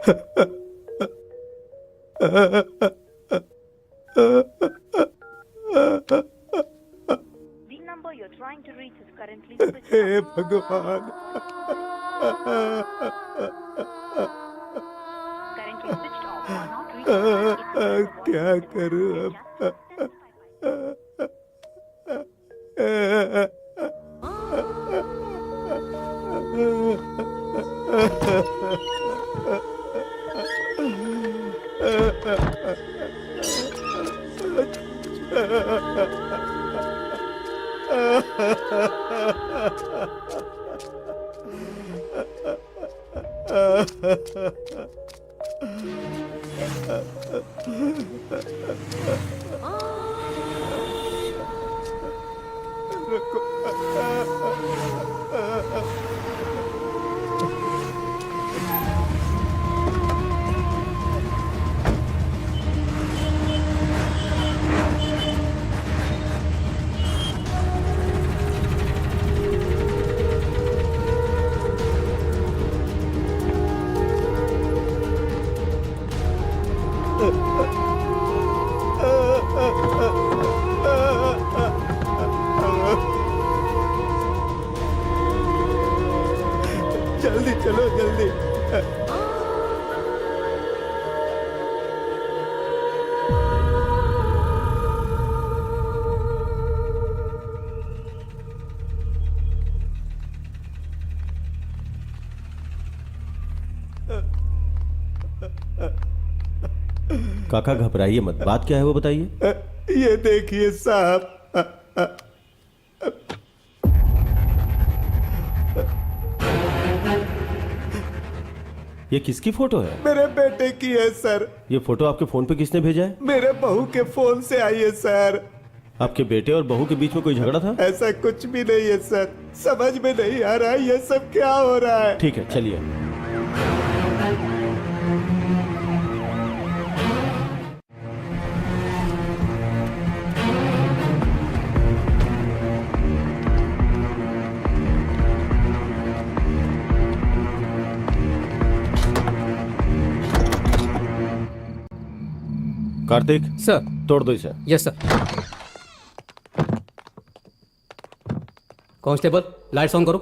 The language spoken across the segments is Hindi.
The number you're trying to reach is currently switched hey off. भगवान, Currently switched off or not reachable. क्या करूं अब? जल्दी चलो, जल्दी। काका घबराइए मत, बात क्या है वो बताइए। ये देखिए साहब, ये किसकी फोटो है? मेरे बेटे की है सर। ये फोटो आपके फोन पे किसने भेजा है? मेरे बहू के फोन से आई है सर। आपके बेटे और बहू के बीच में कोई झगड़ा था? ऐसा कुछ भी नहीं है सर, समझ में नहीं आ रहा ये सब क्या हो रहा है। ठीक है चलिए। कार्तिक सर। तोड़ दो इसे। Yes sir. Constable lights on करो।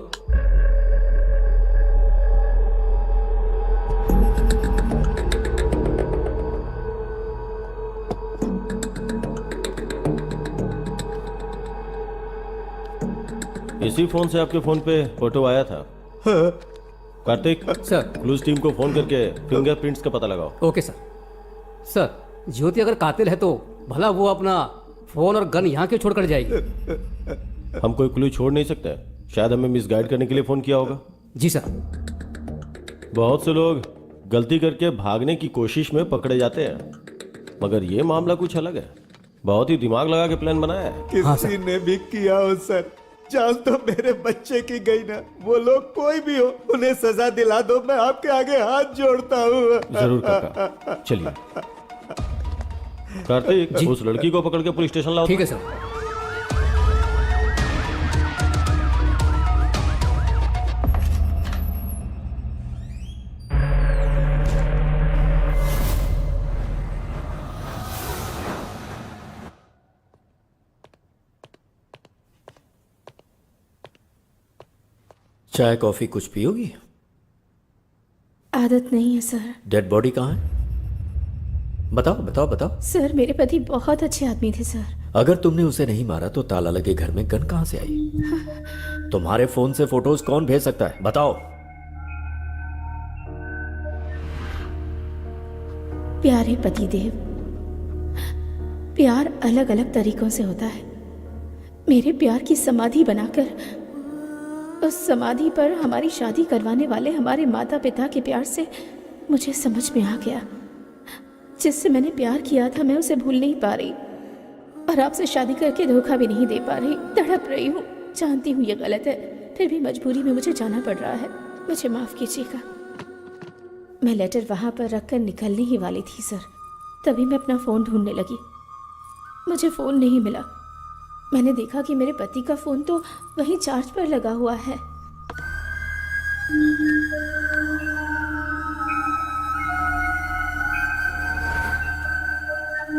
इसी फोन से आपके फोन पे फोटो आया था। कार्तिक सर। क्लूज टीम को फोन करके फिंगरप्रिंट्स का पता लगाओ। Okay sir. सर ज्योति अगर कातिल है तो भला वो अपना फोन और गन यहाँ क्यों छोड़कर जाएगी? हम कोई क्लू छोड़ नहीं सकते, शायद हमें मिसगाइड करने के लिए फोन किया होगा। जी सर। बहुत से लोग गलती करके भागने की कोशिश में पकड़े जाते हैं, मगर ये मामला कुछ अलग है। बहुत ही दिमाग लगा के प्लान बनाया है। किसी ने भी किया हो सर, जान तो मेरे बच्चे की गई ना। वो लोग कोई भी हो, उन्हें सजा दिला दो, मैं आपके आगे हाथ जोड़ता हूँ। जरूर काका, चलिए। कार्तिक उस लड़की को पकड़ के पुलिस स्टेशन लाओ। ठीक है सर। चाय कॉफी कुछ पियोगी? आदत नहीं है सर। डेड बॉडी कहाँ है? बताओ बताओ बताओ। सर मेरे पति बहुत अच्छे आदमी थे सर। अगर तुमने उसे नहीं मारा तो ताला लगे घर में गन कहाँ से आई? तुम्हारे फोन से फोटोज कौन भेज सकता है? बताओ। प्यारे पतिदेव, प्यार अलग अलग तरीकों से होता है। मेरे प्यार की समाधि बनाकर उस समाधि पर हमारी शादी करवाने वाले हमारे माता पिता के प्यार से मुझे समझ में आ गया, जिससे मैंने प्यार किया था मैं उसे भूल नहीं पा रही, और आपसे शादी करके धोखा भी नहीं दे पा रही। तड़प रही हूँ, जानती हूँ ये गलत है, फिर भी मजबूरी में मुझे जाना पड़ रहा है। मुझे माफ़ कीजिएगा। मैं लेटर वहाँ पर रखकर निकलने ही वाली थी सर, तभी मैं अपना फ़ोन ढूंढने लगी। मुझे फ़ोन नहीं मिला। मैंने देखा कि मेरे पति का फ़ोन तो वहीं चार्ज पर लगा हुआ है।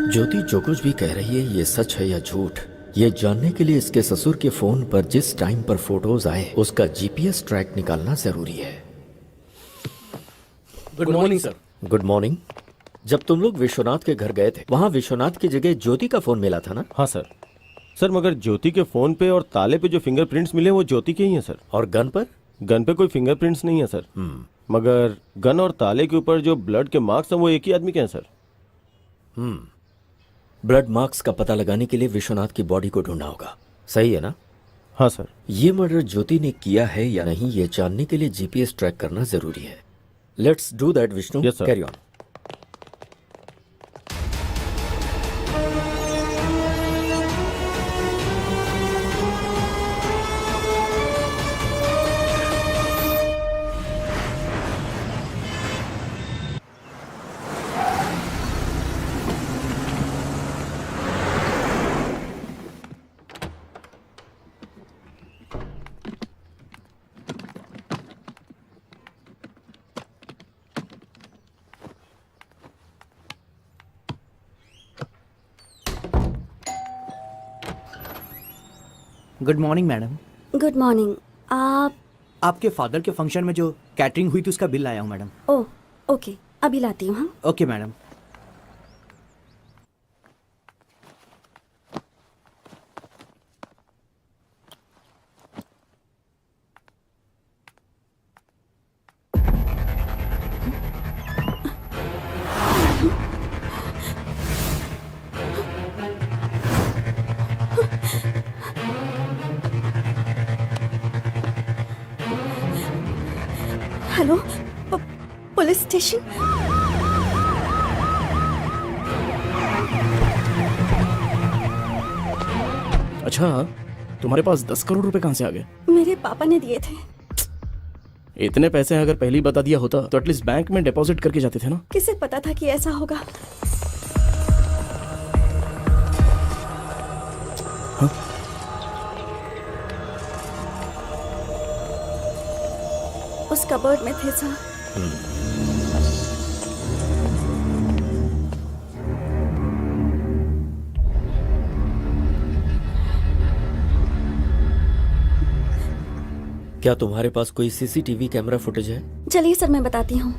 ज्योति जो कुछ भी कह रही है ये सच है या झूठ, ये जानने के लिए इसके ससुर के फोन पर जिस टाइम पर फोटोज आए उसका जीपीएस ट्रैक निकालना जरूरी है। Good morning sir. Good morning. जब तुम लोग विश्वनाथ के घर गए थे वहां विश्वनाथ की जगह ज्योति का फोन मिला था ना? हाँ सर। सर मगर ज्योति के फोन पे और ताले पे जो फिंगरप्रिंट्स मिले वो ज्योति के ही हैं सर। और गन पर? गन पे कोई फिंगरप्रिंट्स नहीं है सर। मगर गन और ताले के ऊपर जो ब्लड के मार्क्स हैं वो एक ही आदमी के हैं सर। ब्लड मार्क्स का पता लगाने के लिए विश्वनाथ की बॉडी को ढूंढना होगा, सही है ना? हाँ सर। ये मर्डर ज्योति ने किया है या नहीं ये जानने के लिए जीपीएस ट्रैक करना जरूरी है। Let's do that Vishnu. Yes, sir. Carry on. Good morning madam. Good morning. आप? आपके फादर के फंक्शन में जो कैटरिंग हुई थी उसका बिल लाया हूँ मैडम। ओह ओके, अभी लाती हूँ। हाँ okay madam. Hello, police station? अच्छा, तुम्हारे पास 10 करोड़ रुपए कहाँ से आ गए? मेरे पापा ने दिए थे। इतने पैसे अगर पहले ही बता दिया होता तो एटलीस्ट बैंक में डिपॉजिट करके जाते थे ना। किसे पता था कि ऐसा होगा? हाँ? उस कबर्ड में थे सर। क्या तुम्हारे पास कोई सीसीटीवी कैमरा फुटेज है? चलिए सर, मैं बताती हूँ।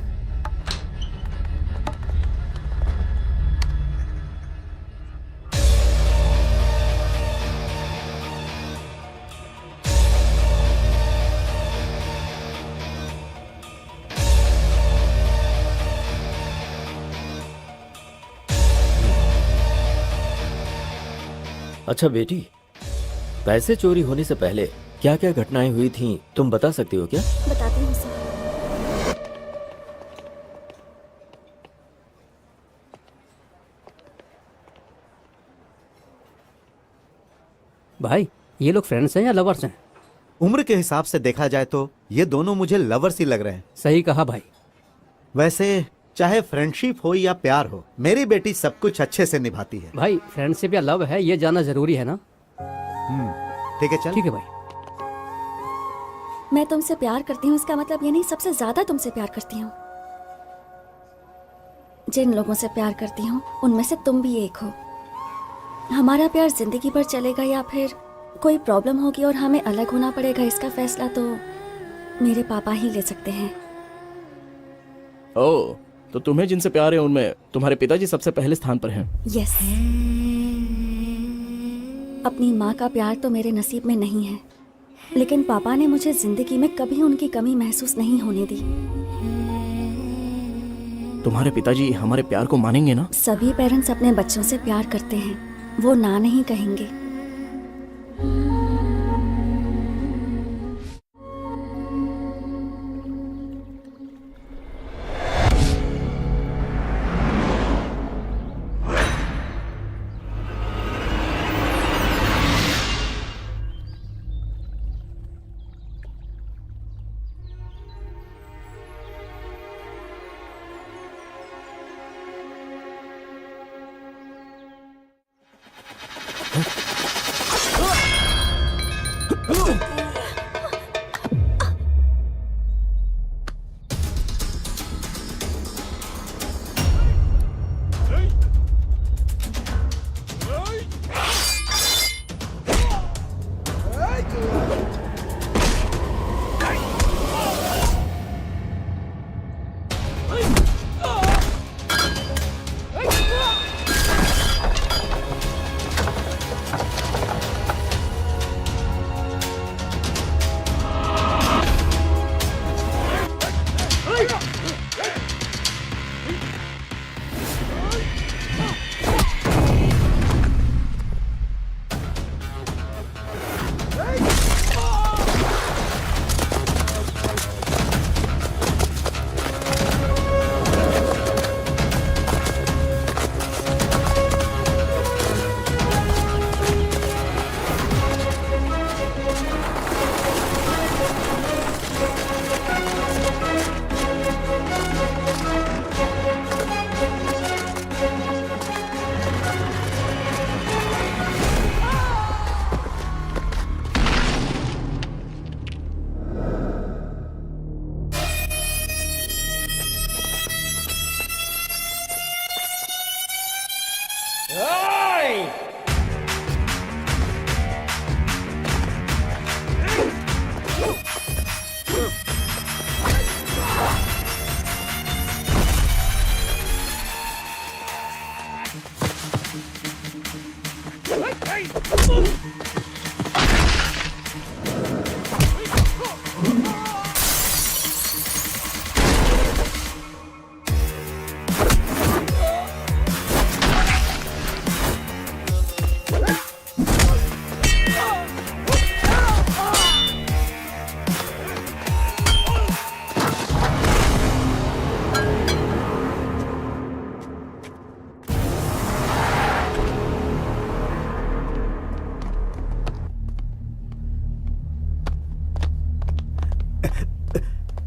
अच्छा बेटी, पैसे चोरी होने से पहले क्या क्या घटनाएं हुई थीं तुम बता सकती हो क्या? बताती हूँ सर। भाई ये लोग फ्रेंड्स हैं या लवर्स हैं? उम्र के हिसाब से देखा जाए तो ये दोनों मुझे लवर्स ही लग रहे हैं। सही कहा भाई। वैसे चाहे फ्रेंडशिप हो या प्यार हो, मेरी बेटी सब कुछ अच्छे से निभाती है। भाई फ्रेंडशिप या लव है ये जानना जरूरी है ना? ठीक है, चल। ठीक है भाई। मैं तुमसे प्यार करती हूँ इसका मतलब ये नहीं सबसे ज्यादा तुमसे प्यार करती हूँ। जिन लोगों से प्यार करती हूँ उनमें से तुम भी एक हो। हमारा प्यार जिंदगी भर चलेगा या फिर कोई प्रॉब्लम होगी और हमें अलग होना पड़ेगा, इसका फैसला तो मेरे पापा ही ले सकते हैं। ओह, तो तुम्हें जिनसे प्यार है उनमें तुम्हारे पिताजी सबसे पहले स्थान पर हैं। यस। अपनी माँ का प्यार तो मेरे नसीब में नहीं है, लेकिन पापा ने मुझे जिंदगी में कभी उनकी कमी महसूस नहीं होने दी। तुम्हारे पिताजी हमारे प्यार को मानेंगे ना? सभी पेरेंट्स अपने बच्चों से प्यार करते हैं, वो ना नहीं कहेंगे।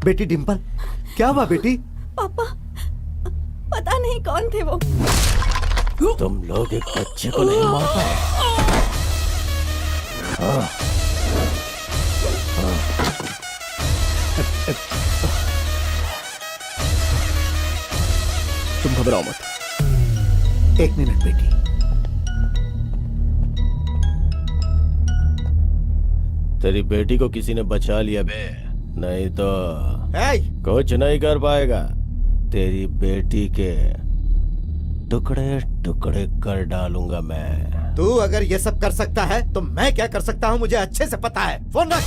बेटी डिम्पल, क्या हुआ बेटी? पापा पता नहीं कौन थे वो। तुम लोग एक बच्चे को नहीं मार पाए। तुम घबराओ मत। एक मिनट बेटी। तेरी बेटी को किसी ने बचा लिया बे, नहीं तो ए, कुछ नहीं कर पाएगा। तेरी बेटी के टुकड़े टुकड़े कर डालूंगा मैं। तू अगर ये सब कर सकता है तो मैं क्या कर सकता हूँ मुझे अच्छे से पता है। फोन रख।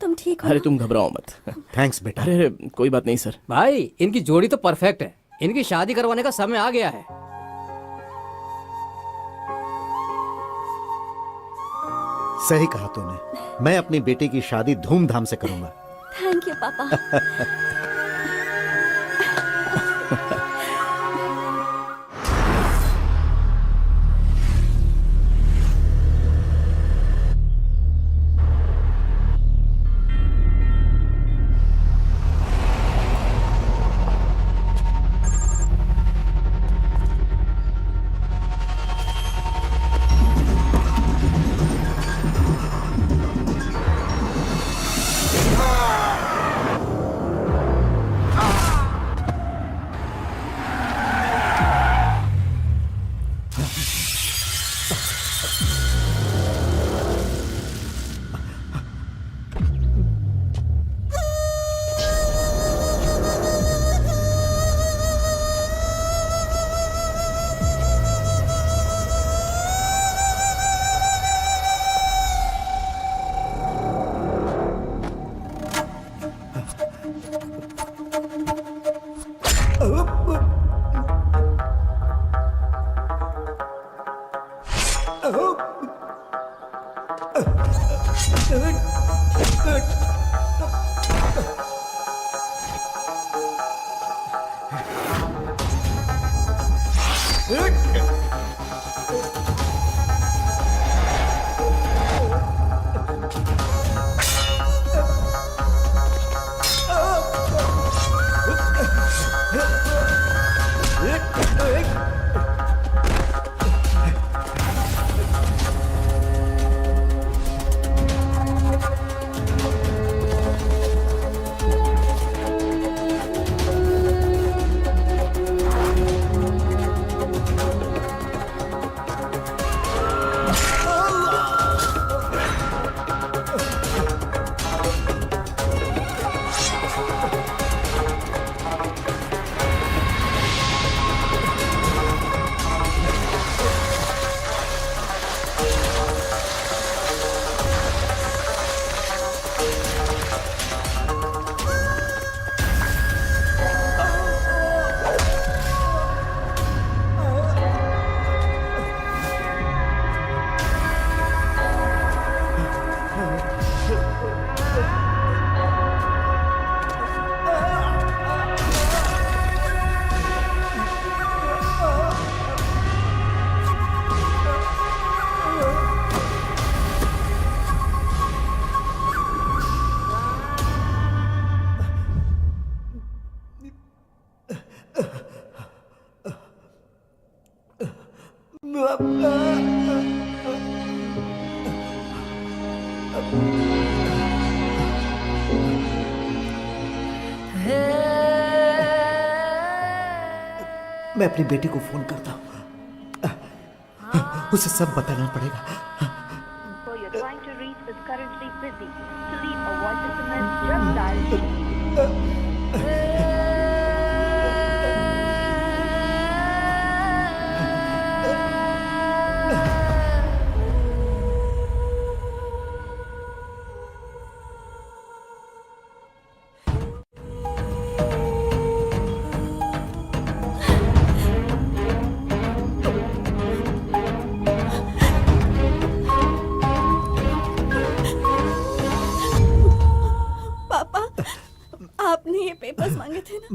तुम ठीक हो अरे ना? तुम घबराओ मत। थैंक्स बेटा। अरे कोई बात नहीं सर। भाई इनकी जोड़ी तो परफेक्ट है, इनकी शादी करवाने का समय आ गया है। सही कहा तूने। मैं अपनी बेटी की शादी धूमधाम से करूंगा। थैंक यू पापा। मैं अपनी बेटी को फोन करता हूँ, उसे सब बताना पड़ेगा। So you're trying to reach is currently busy. To leave a voice SMS, just dial पापा, आपने ये पेपर्स मांगे थे ना?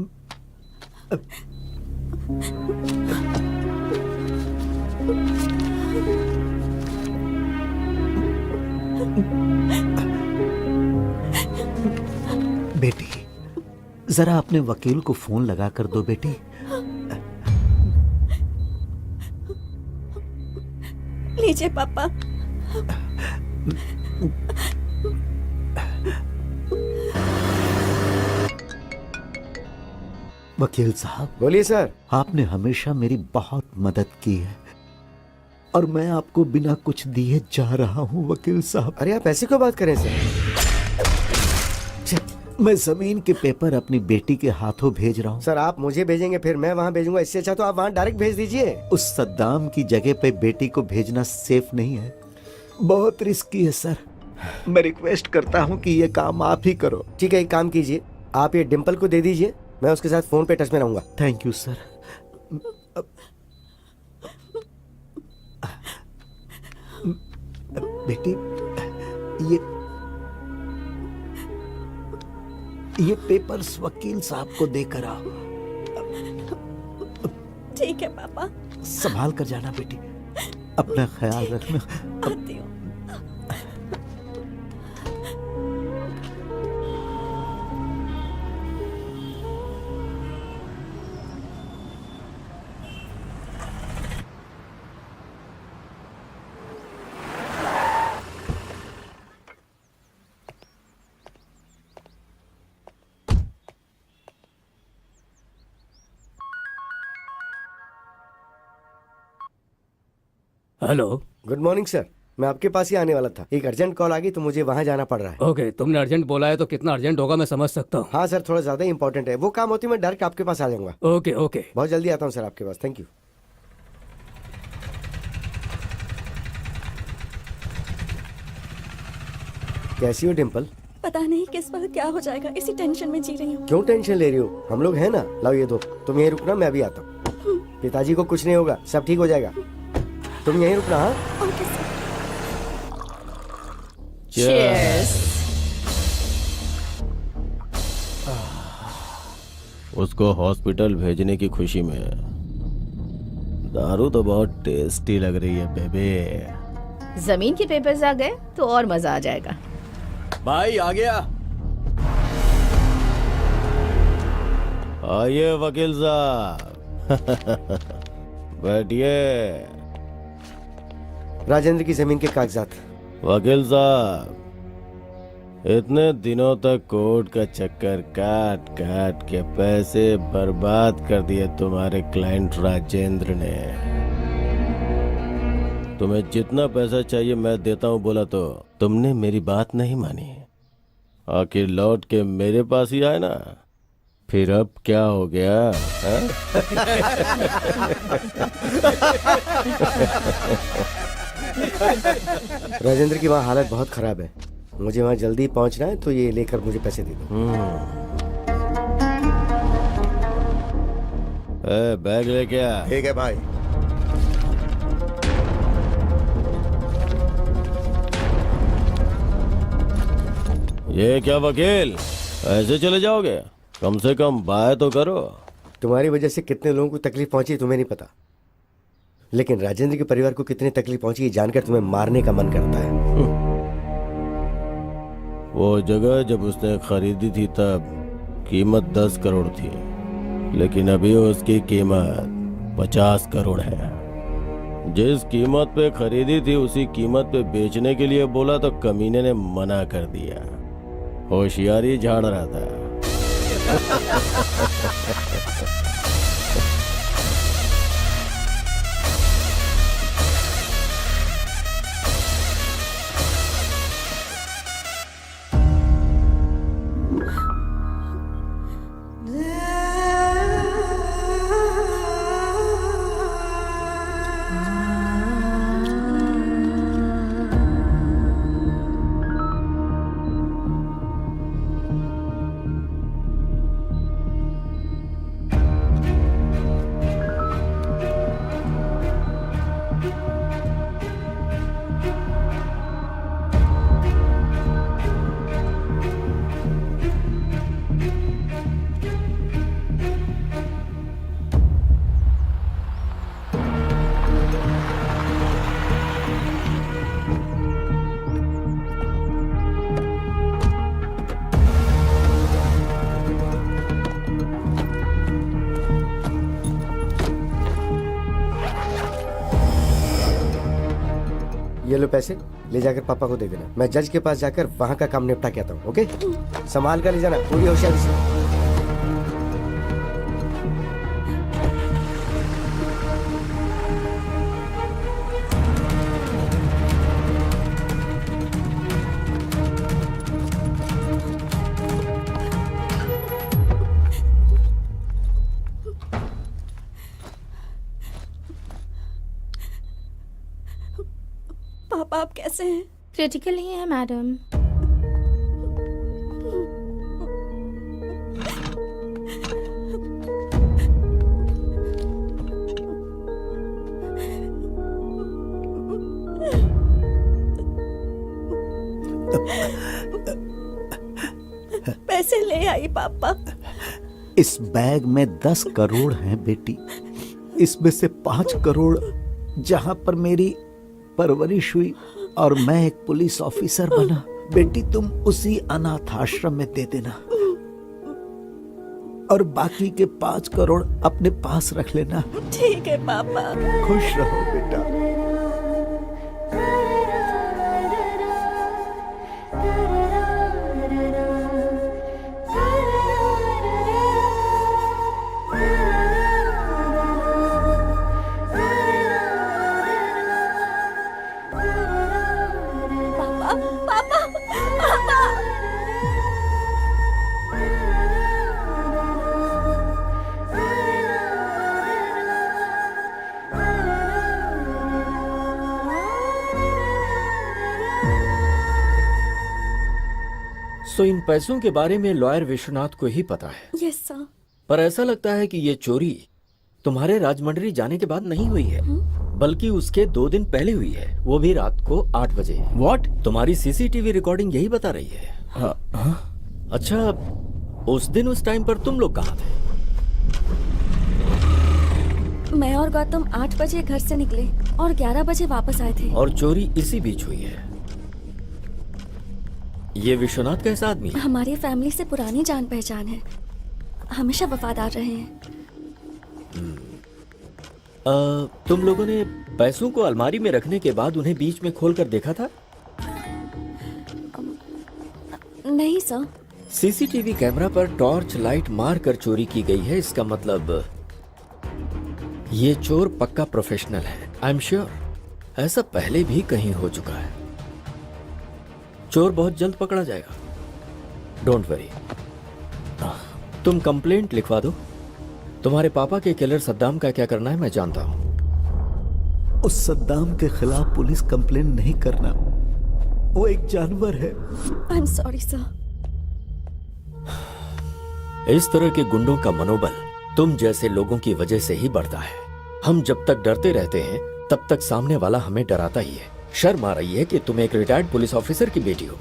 बेटी, जरा अपने वकील को फोन लगा कर दो बेटी। लीजिए पापा। वकील साहब, बोलिए सर। आपने हमेशा मेरी बहुत मदद की है और मैं आपको बिना कुछ दिए जा रहा हूँ वकील साहब। अरे आप ऐसी क्यों बात करें सर? मैं जमीन के पेपर अपनी बेटी के हाथों भेज रहा हूँ। सर आप मुझे भेजेंगे फिर मैं वहाँ भेजूंगा, इससे अच्छा तो आप वहाँ डायरेक्ट भेज दीजिए। उस सद्दाम की जगह पे बेटी को भेजना सेफ नहीं है, बहुत रिस्की है सर। मैं रिक्वेस्ट करता हूँ कि ये काम आप ही करो। ठीक है, एक काम कीजिए, आप ये डिम्पल को दे दीजिए, मैं उसके साथ फोन पे टच में रहूंगा। Thank you sir. बेटी, ये पेपर्स वकील साहब को देकर आओ। ठीक है पापा। संभाल कर जाना बेटी, अपना ख्याल रखना। आती हूँ। हेलो। गुड मॉर्निंग सर, मैं आपके पास ही आने वाला था, एक अर्जेंट कॉल आ गई तो मुझे वहाँ जाना पड़ रहा है। ओके, तुमने अर्जेंट बोला है तो कितना अर्जेंट होगा मैं समझ सकता हूँ। हाँ सर, थोड़ा ज्यादा इंपॉर्टेंट है, वो काम होती मैं डायरेक्ट आपके पास आ जाऊंगा। Okay okay. बहुत जल्दी आता हूँ सर आपके पास। Thank you. कैसी हो डिम्पल? पता नहीं किस वक्त क्या हो जाएगा, इसी टेंशन में जी रही हूँ। क्यों टेंशन ले रही हो, हम लोग हैं ना। लाओ ये दो, तुम यहीं रुकना, मैं अभी आता हूँ। पिताजी को कुछ नहीं होगा, सब ठीक हो जाएगा, तुम यहीं रुकना। हाँ ओके सर। Cheers. उसको हॉस्पिटल भेजने की खुशी में दारू तो बहुत टेस्टी लग रही है बेबे। जमीन के पेपर्स आ गए तो और मजा आ जाएगा। भाई आ गया। आइए वकील साहब। बैठिए। राजेंद्र की जमीन के कागजात। वकील साहब, इतने दिनों तक कोर्ट का चक्कर काट काट के पैसे बर्बाद कर दिए तुम्हारे क्लाइंट राजेंद्र ने। तुम्हें जितना पैसा चाहिए मैं देता हूँ बोला तो तुमने मेरी बात नहीं मानी, आखिर लौट के मेरे पास ही आए ना। फिर अब क्या हो गया? राजेंद्र की वहाँ हालत बहुत खराब है, मुझे वहाँ जल्दी पहुँचना है, तो ये लेकर मुझे पैसे दे दो। बैग लेके आ। ठीक है भाई। ये क्या वकील, ऐसे चले जाओगे? कम से कम बाय तो करो। तुम्हारी वजह से कितने लोगों को तकलीफ पहुंची तुम्हें नहीं पता, लेकिन राजेंद्र के परिवार को कितनी तकलीफ पहुंची ये जानकर तुम्हें मारने का मन करता है। वो जगह जब उसने खरीदी थी तब कीमत 10 करोड़ थी, लेकिन अभी उसकी कीमत 50 करोड़ है। जिस कीमत पे खरीदी थी उसी कीमत पे बेचने के लिए बोला तो कमीने ने मना कर दिया। होशियारी झाड़ रहा था। ये लो पैसे, ले जाकर पापा को दे देना। मैं जज के पास जाकर वहाँ का काम निपटा के आता हूँ। ओके, संभाल कर ले जाना पूरी होशियारी से। पापा आप कैसे हैं? क्रिटिकल ही है मैडम। पैसे ले आई पापा। इस बैग में 10 करोड़ हैं बेटी। इसमें से 5 करोड़ जहां पर मेरी परवरिश हुई और मैं एक पुलिस ऑफिसर बना, बेटी तुम उसी अनाथ आश्रम में दे देना, और बाकी के 5 करोड़ अपने पास रख लेना। ठीक है पापा। खुश रहो बेटा। सो इन पैसों के बारे में लॉयर विश्वनाथ को ही पता है। Yes sir. पर ऐसा लगता है कि ये चोरी तुम्हारे राजमंड्री जाने के बाद नहीं हुई है, बल्कि उसके 2 दिन पहले हुई है, वो भी रात को 8 बजे। व्हाट? तुम्हारी सीसीटीवी रिकॉर्डिंग यही बता रही है। अच्छा, उस दिन उस टाइम पर तुम लोग कहाँ थे? मैं और गौतम 8 बजे घर से निकले और 11 बजे वापस आए थे। और चोरी इसी बीच हुई है। ये विश्वनाथ कैसा आदमी है? हमारी फैमिली से पुरानी जान पहचान है, हमेशा वफादार रहे हैं। तुम लोगों ने पैसों को अलमारी में रखने के बाद उन्हें बीच में खोलकर देखा था? नहीं सर। सीसीटीवी कैमरा पर टॉर्च लाइट मार कर चोरी की गई है, इसका मतलब ये चोर पक्का प्रोफेशनल है। आई एम श्योर ऐसा पहले भी कहीं हो चुका है। चोर बहुत जल्द पकड़ा जाएगा, डोंट वरी। तुम कंप्लेंट लिखवा दो। तुम्हारे पापा के किलर सद्दाम का क्या करना है मैं जानता हूं। उस सद्दाम के खिलाफ पुलिस कंप्लेंट नहीं करना, वो एक जानवर है। I am sorry sir. इस तरह के गुंडों का मनोबल तुम जैसे लोगों की वजह से ही बढ़ता है। हम जब तक डरते रहते हैं तब तक सामने वाला हमें डराता ही है। शर्म आ रही है कि तुम एक रिटायर्ड पुलिस ऑफिसर की बेटी हो।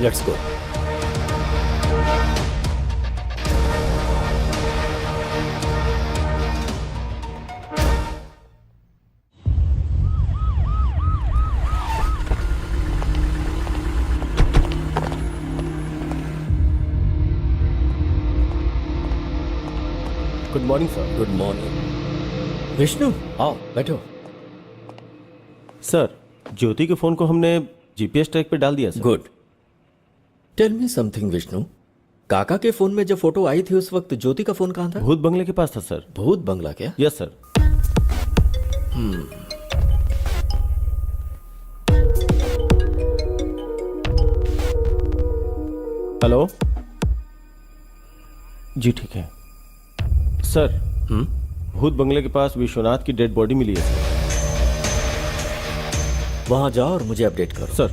Let's go. Good morning sir. Good morning. Vishnu आओ बैठो। सर, ज्योति के फोन को हमने जीपीएस ट्रैक पे डाल दिया sir. Good. Tell me something Vishnu, काका के फोन में जब फोटो आई थी उस वक्त ज्योति का फोन कहाँ था? भूत बंगले के पास था सर। भूत बंगला क्या? Yes sir. हेलो जी, ठीक है सर। भूत बंगले के पास विश्वनाथ की डेड बॉडी मिली है सर। वहां जाओ और मुझे अपडेट करो। सर।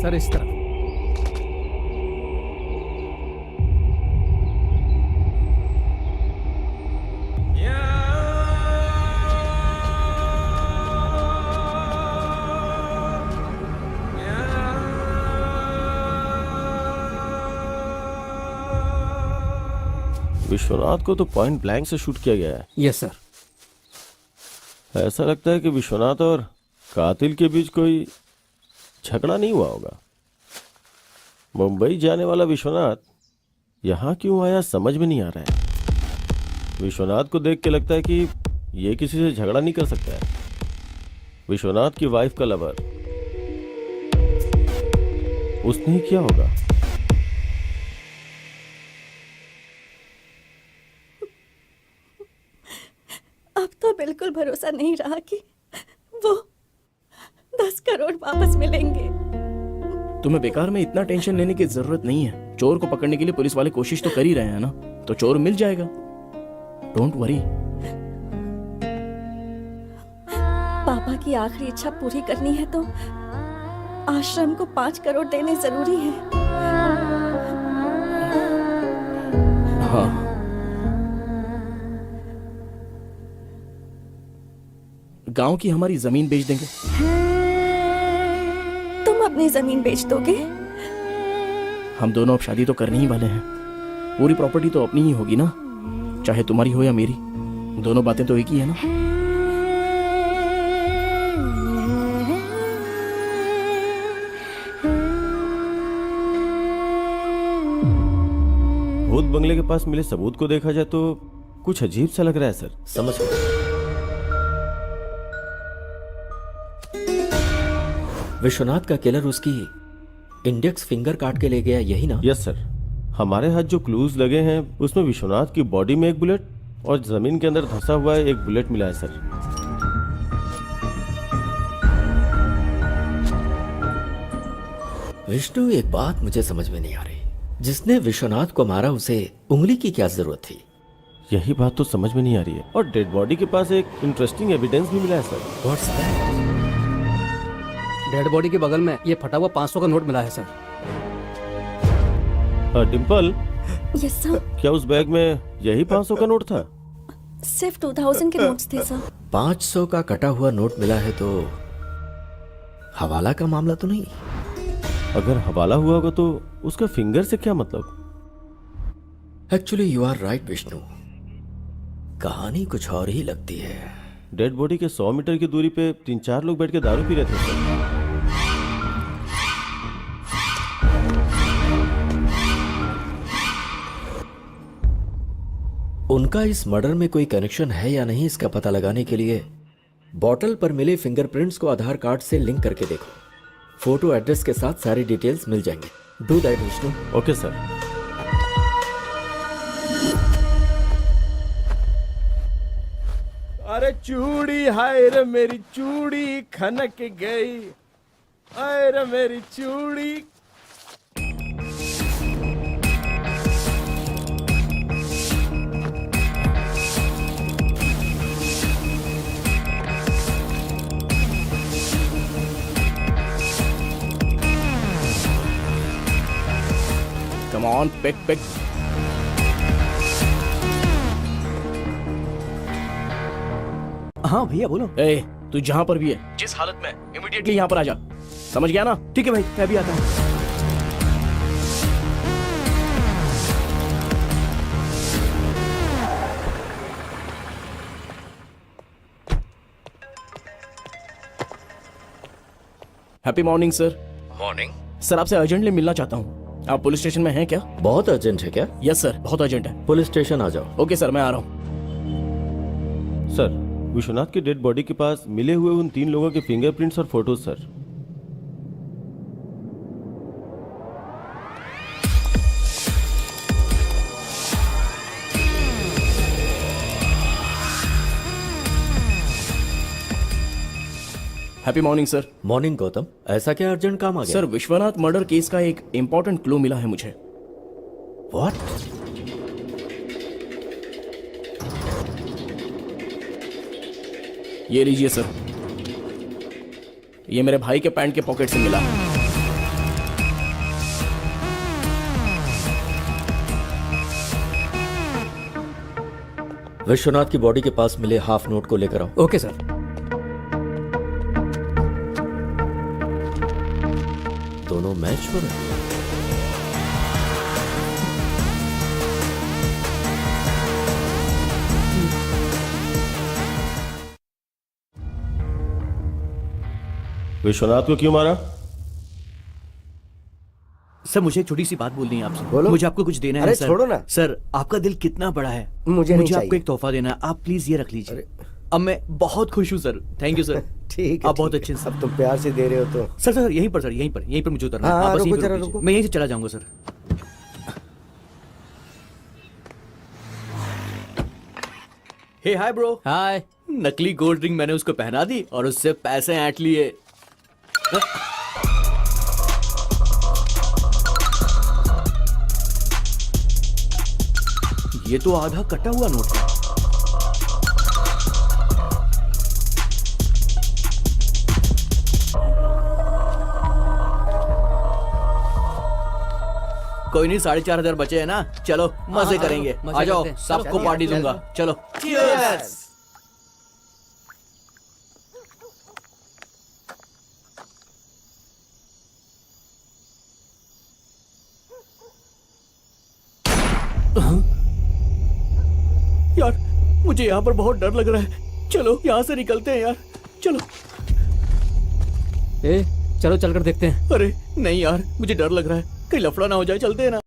सर इस तरफ। विश्वनाथ को तो पॉइंट ब्लैंक से शूट किया गया है। Yes sir. ऐसा लगता है कि विश्वनाथ और कातिल के बीच कोई झगड़ा नहीं हुआ होगा। मुंबई जाने वाला विश्वनाथ यहाँ क्यों आया समझ में नहीं आ रहा है। विश्वनाथ को देख के लगता है कि ये किसी से झगड़ा नहीं कर सकता है। विश्वनाथ की वाइफ का लवर उसने ही किया होगा। अब तो बिल्कुल भरोसा नहीं रहा कि वो 10 करोड़ वापस मिलेंगे। तुम्हें बेकार में इतना टेंशन लेने की जरूरत नहीं है। चोर को पकड़ने के लिए पुलिस वाले कोशिश तो कर ही रहे हैं ना, तो चोर मिल जाएगा। Don't worry. पापा की आखिरी इच्छा पूरी करनी है तो आश्रम को 5 करोड़ देने जरूरी है। हाँ, गांव की हमारी जमीन बेच देंगे। तुम अपनी जमीन बेच दोगे? हम दोनों अब शादी तो करने ही वाले हैं। पूरी प्रॉपर्टी तो अपनी ही होगी ना, चाहे तुम्हारी हो या मेरी। दोनों बातें तो एक ही है ना। भूत बंगले के पास मिले सबूत को देखा जाए तो कुछ अजीब सा लग रहा है सर। समझ गए। विश्वनाथ का किलर उसकी इंडेक्स फिंगर काट के ले गया, यही ना? Yes sir. हमारे हाथ जो क्लूज लगे हैं उसमें विश्वनाथ की बॉडी में एक बुलेट और जमीन के अंदर धंसा हुआ एक बुलेट मिला है सर। विष्णु, एक बात मुझे समझ में नहीं आ रही। जिसने विश्वनाथ को मारा उसे उंगली की क्या जरूरत थी? यही बात तो समझ में नहीं आ रही है। और डेड बॉडी के पास एक इंटरेस्टिंग एविडेंस भी मिला है sir. What's that? Dead body के बगल में ये फटा हुआ 500 का नोट मिला है सर। Dimple, yes sir. क्या उस बैग में यही 500 का नोट था? सिर्फ 2000 के नोट्स थे सर। 500 का कटा हुआ नोट मिला है तो हवाला का मामला तो नहीं? अगर हवाला हुआ होगा तो उसका फिंगर से क्या मतलब? Actually you are right Vishnu, कहानी कुछ और ही लगती है। डेड बॉडी के 100 मीटर की दूरी पे 3-4 लोग बैठ के दारू पी रहे थे सर। उनका इस मर्डर में कोई कनेक्शन है या नहीं, इसका पता लगाने के लिए बॉटल पर मिले फिंगरप्रिंट्स को आधार कार्ड से लिंक करके देखो। फोटो एड्रेस के साथ सारी डिटेल्स मिल जाएंगे। Do that Vishnu. Okay sir. अरे चूड़ी, हाय रे मेरी चूड़ी खनक गई, हाय रे मेरी चूड़ी। Come on, pick pick. हाँ भैया बोलो। ए, तू जहां पर भी है, जिस हालत में, इमीडिएटली यहां पर आ जा। समझ गया ना? ठीक है भाई, मैं भी आता हूँ। Happy morning sir. Morning. Sir, आपसे अर्जेंटली मिलना चाहता हूँ। आप पुलिस स्टेशन में हैं क्या? बहुत अर्जेंट है क्या? यस सर, बहुत अर्जेंट है। पुलिस स्टेशन आ जाओ। ओके सर, मैं आ रहा हूँ। सर, विश्वनाथ की डेड बॉडी के पास मिले हुए उन 3 लोगों के फिंगरप्रिंट्स और photos sir. Happy morning sir. Morning Gautam, ऐसा क्या अर्जेंट काम आ गया? सर, विश्वनाथ मर्डर केस का एक इंपॉर्टेंट क्लू मिला है मुझे। व्हाट? ये लीजिए सर, ये मेरे भाई के पैंट के पॉकेट से मिला। विश्वनाथ की बॉडी के पास मिले हाफ नोट को लेकर आओ। Okay sir. दोनों मैच हो रहे हैं। विश्वनाथ को क्यों मारा? सर मुझे एक छोटी सी बात बोलनी है आपसे। बोलो। मुझे आपको कुछ देना है अरे सर। छोड़ो ना। सर आपका दिल कितना बड़ा है, मुझे नहीं आपको चाहिए। एक तोहफा देना है, आप प्लीज ये रख लीजिए। अब मैं बहुत खुश हूँ सर, थैंक यू सर। ठीक है, आप बहुत ठीक अच्छे है। हैं सर। अब तुम प्यार से दे रहे हो तो। सर सर यहीं पर, सर यहीं पर मुझे उतरना है। हाँ, आप बस रुको यहीं पर जरा, रुक लीजिए। रुको। मैं यहीं से चला जाऊंगा सर। हे हाय ब्रो। हाय। नकली गोल्ड रिंग मैंने उसको पहना दी और उससे पैसे ऐंठ लिए। ये तो आधा कटा हुआ नोट है। कोई नहीं, 4,500 बचे हैं ना, चलो मजे करेंगे। मजे आ जाओ, करते हैं। सबको चलो, पार्टी चलो। दूंगा, चलो। Cheers! यार मुझे यहाँ पर बहुत डर लग रहा है, चलो यहाँ से निकलते हैं यार, चलो। ए चलो चलकर देखते हैं। अरे नहीं यार, मुझे डर लग रहा है, कहीं लफड़ा ना हो जाए, चलते हैं ना।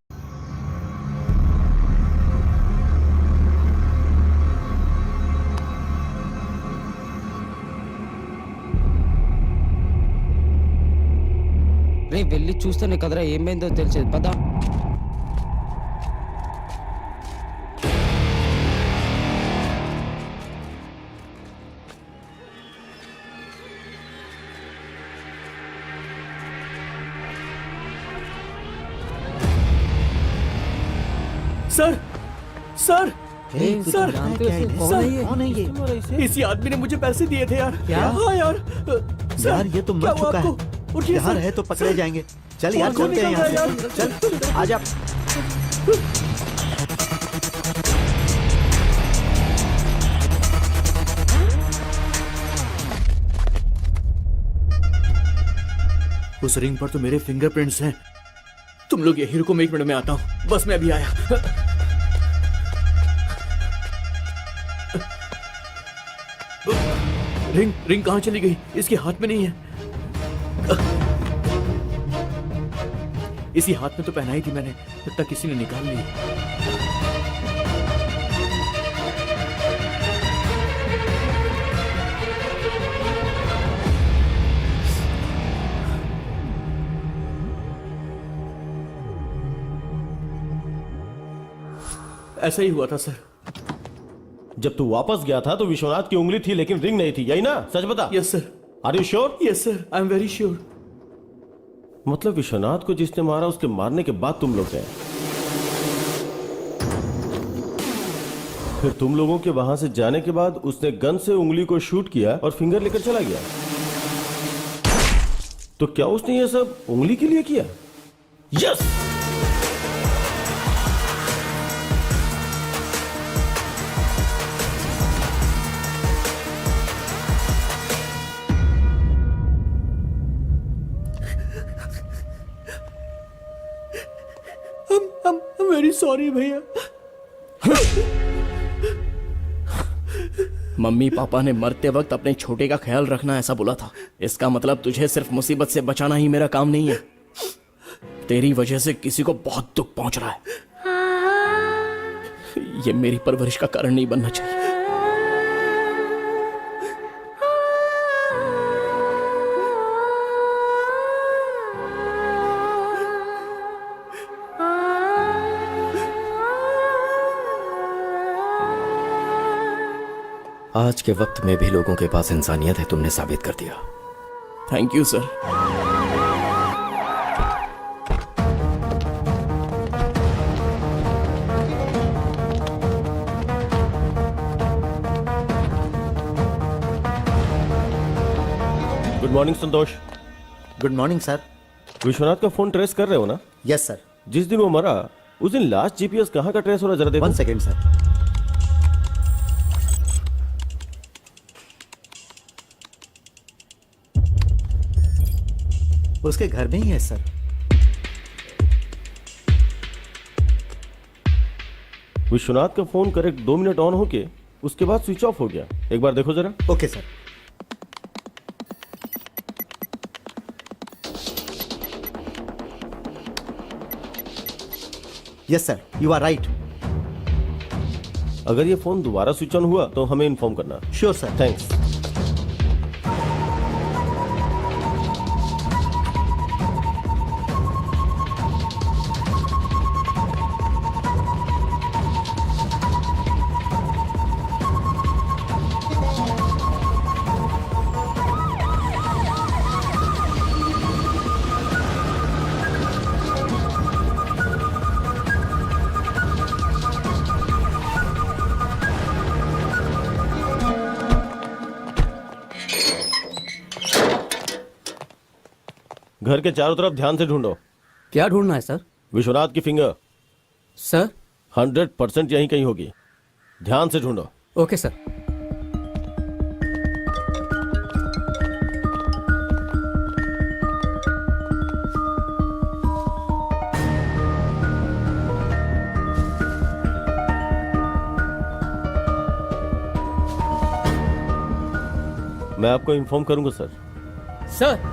వెళ్ళి చూస్తేనే కదరా ఏమైందో తెలిసేది పదా. सर सर सर जानते हो इसे? कौन है ये? कौन है ये? इसी आदमी ने मुझे पैसे दिए थे यार। क्या? हाँ यार। सर, यार ये तो क्या मर हुआ चुका आपको? है। उठिए यहाँ सर। रहे तो पकड़े जाएंगे। चल यार कौन चलते हैं निकल रहा यहाँ है से। चल आजा। उस रिंग पर तो मेरे फिंगरप्रिंट्स हैं। तुम लोग यही रुको, मैं 1 मिनट में आता हूँ, बस मैं अभी आया। रिंग कहाँ चली गई? इसके हाथ में नहीं है। इसी हाथ में तो पहनाई थी मैंने, तब तक किसी ने निकाल ली। ऐसा ही हुआ था सर। जब तू वापस गया था तो विश्वनाथ की उंगली थी लेकिन रिंग नहीं थी, यही ना? सच बता। Yes sir. Are you sure? Yes sir, I am very sure. मतलब विश्वनाथ को जिसने मारा उसके मारने के बाद तुम लोग गए, फिर तुम लोगों के वहां से जाने के बाद उसने गन से उंगली को शूट किया और फिंगर लेकर चला गया। तो क्या उसने ये सब उंगली के लिए किया? यस। I'm very sorry भैया। मम्मी पापा ने मरते वक्त अपने छोटे का ख्याल रखना ऐसा बोला था। इसका मतलब तुझे सिर्फ मुसीबत से बचाना ही मेरा काम नहीं है। तेरी वजह से किसी को बहुत दुख पहुंच रहा है। ये मेरी परवरिश का कारण नहीं बनना चाहिए। आज के वक्त में भी लोगों के पास इंसानियत है, तुमने साबित कर दिया। Thank you sir. Good morning Santosh. Good morning sir. Vishwanath का फोन ट्रेस कर रहे हो ना? Yes sir. जिस दिन वो मरा उस दिन लास्ट जीपीएस कहाँ का ट्रेस हो रहा है, जरा देखो। 1 सेकेंड सर। उसके घर में ही है सर। विश्वनाथ का फोन करेक्ट 2 मिनट ऑन होके उसके बाद स्विच ऑफ हो गया। एक बार देखो जरा। Okay sir. Yes sir, you are right. अगर ये फोन दोबारा स्विच ऑन हुआ तो हमें इन्फॉर्म करना। Sure sir. थैंक्स। घर के चारों तरफ ध्यान से ढूंढो। क्या ढूंढना है सर? विश्वनाथ की फिंगर सर 100% यहीं कहीं होगी। ध्यान से ढूंढो। Okay sir. मैं आपको इन्फॉर्म करूंगा सर। सर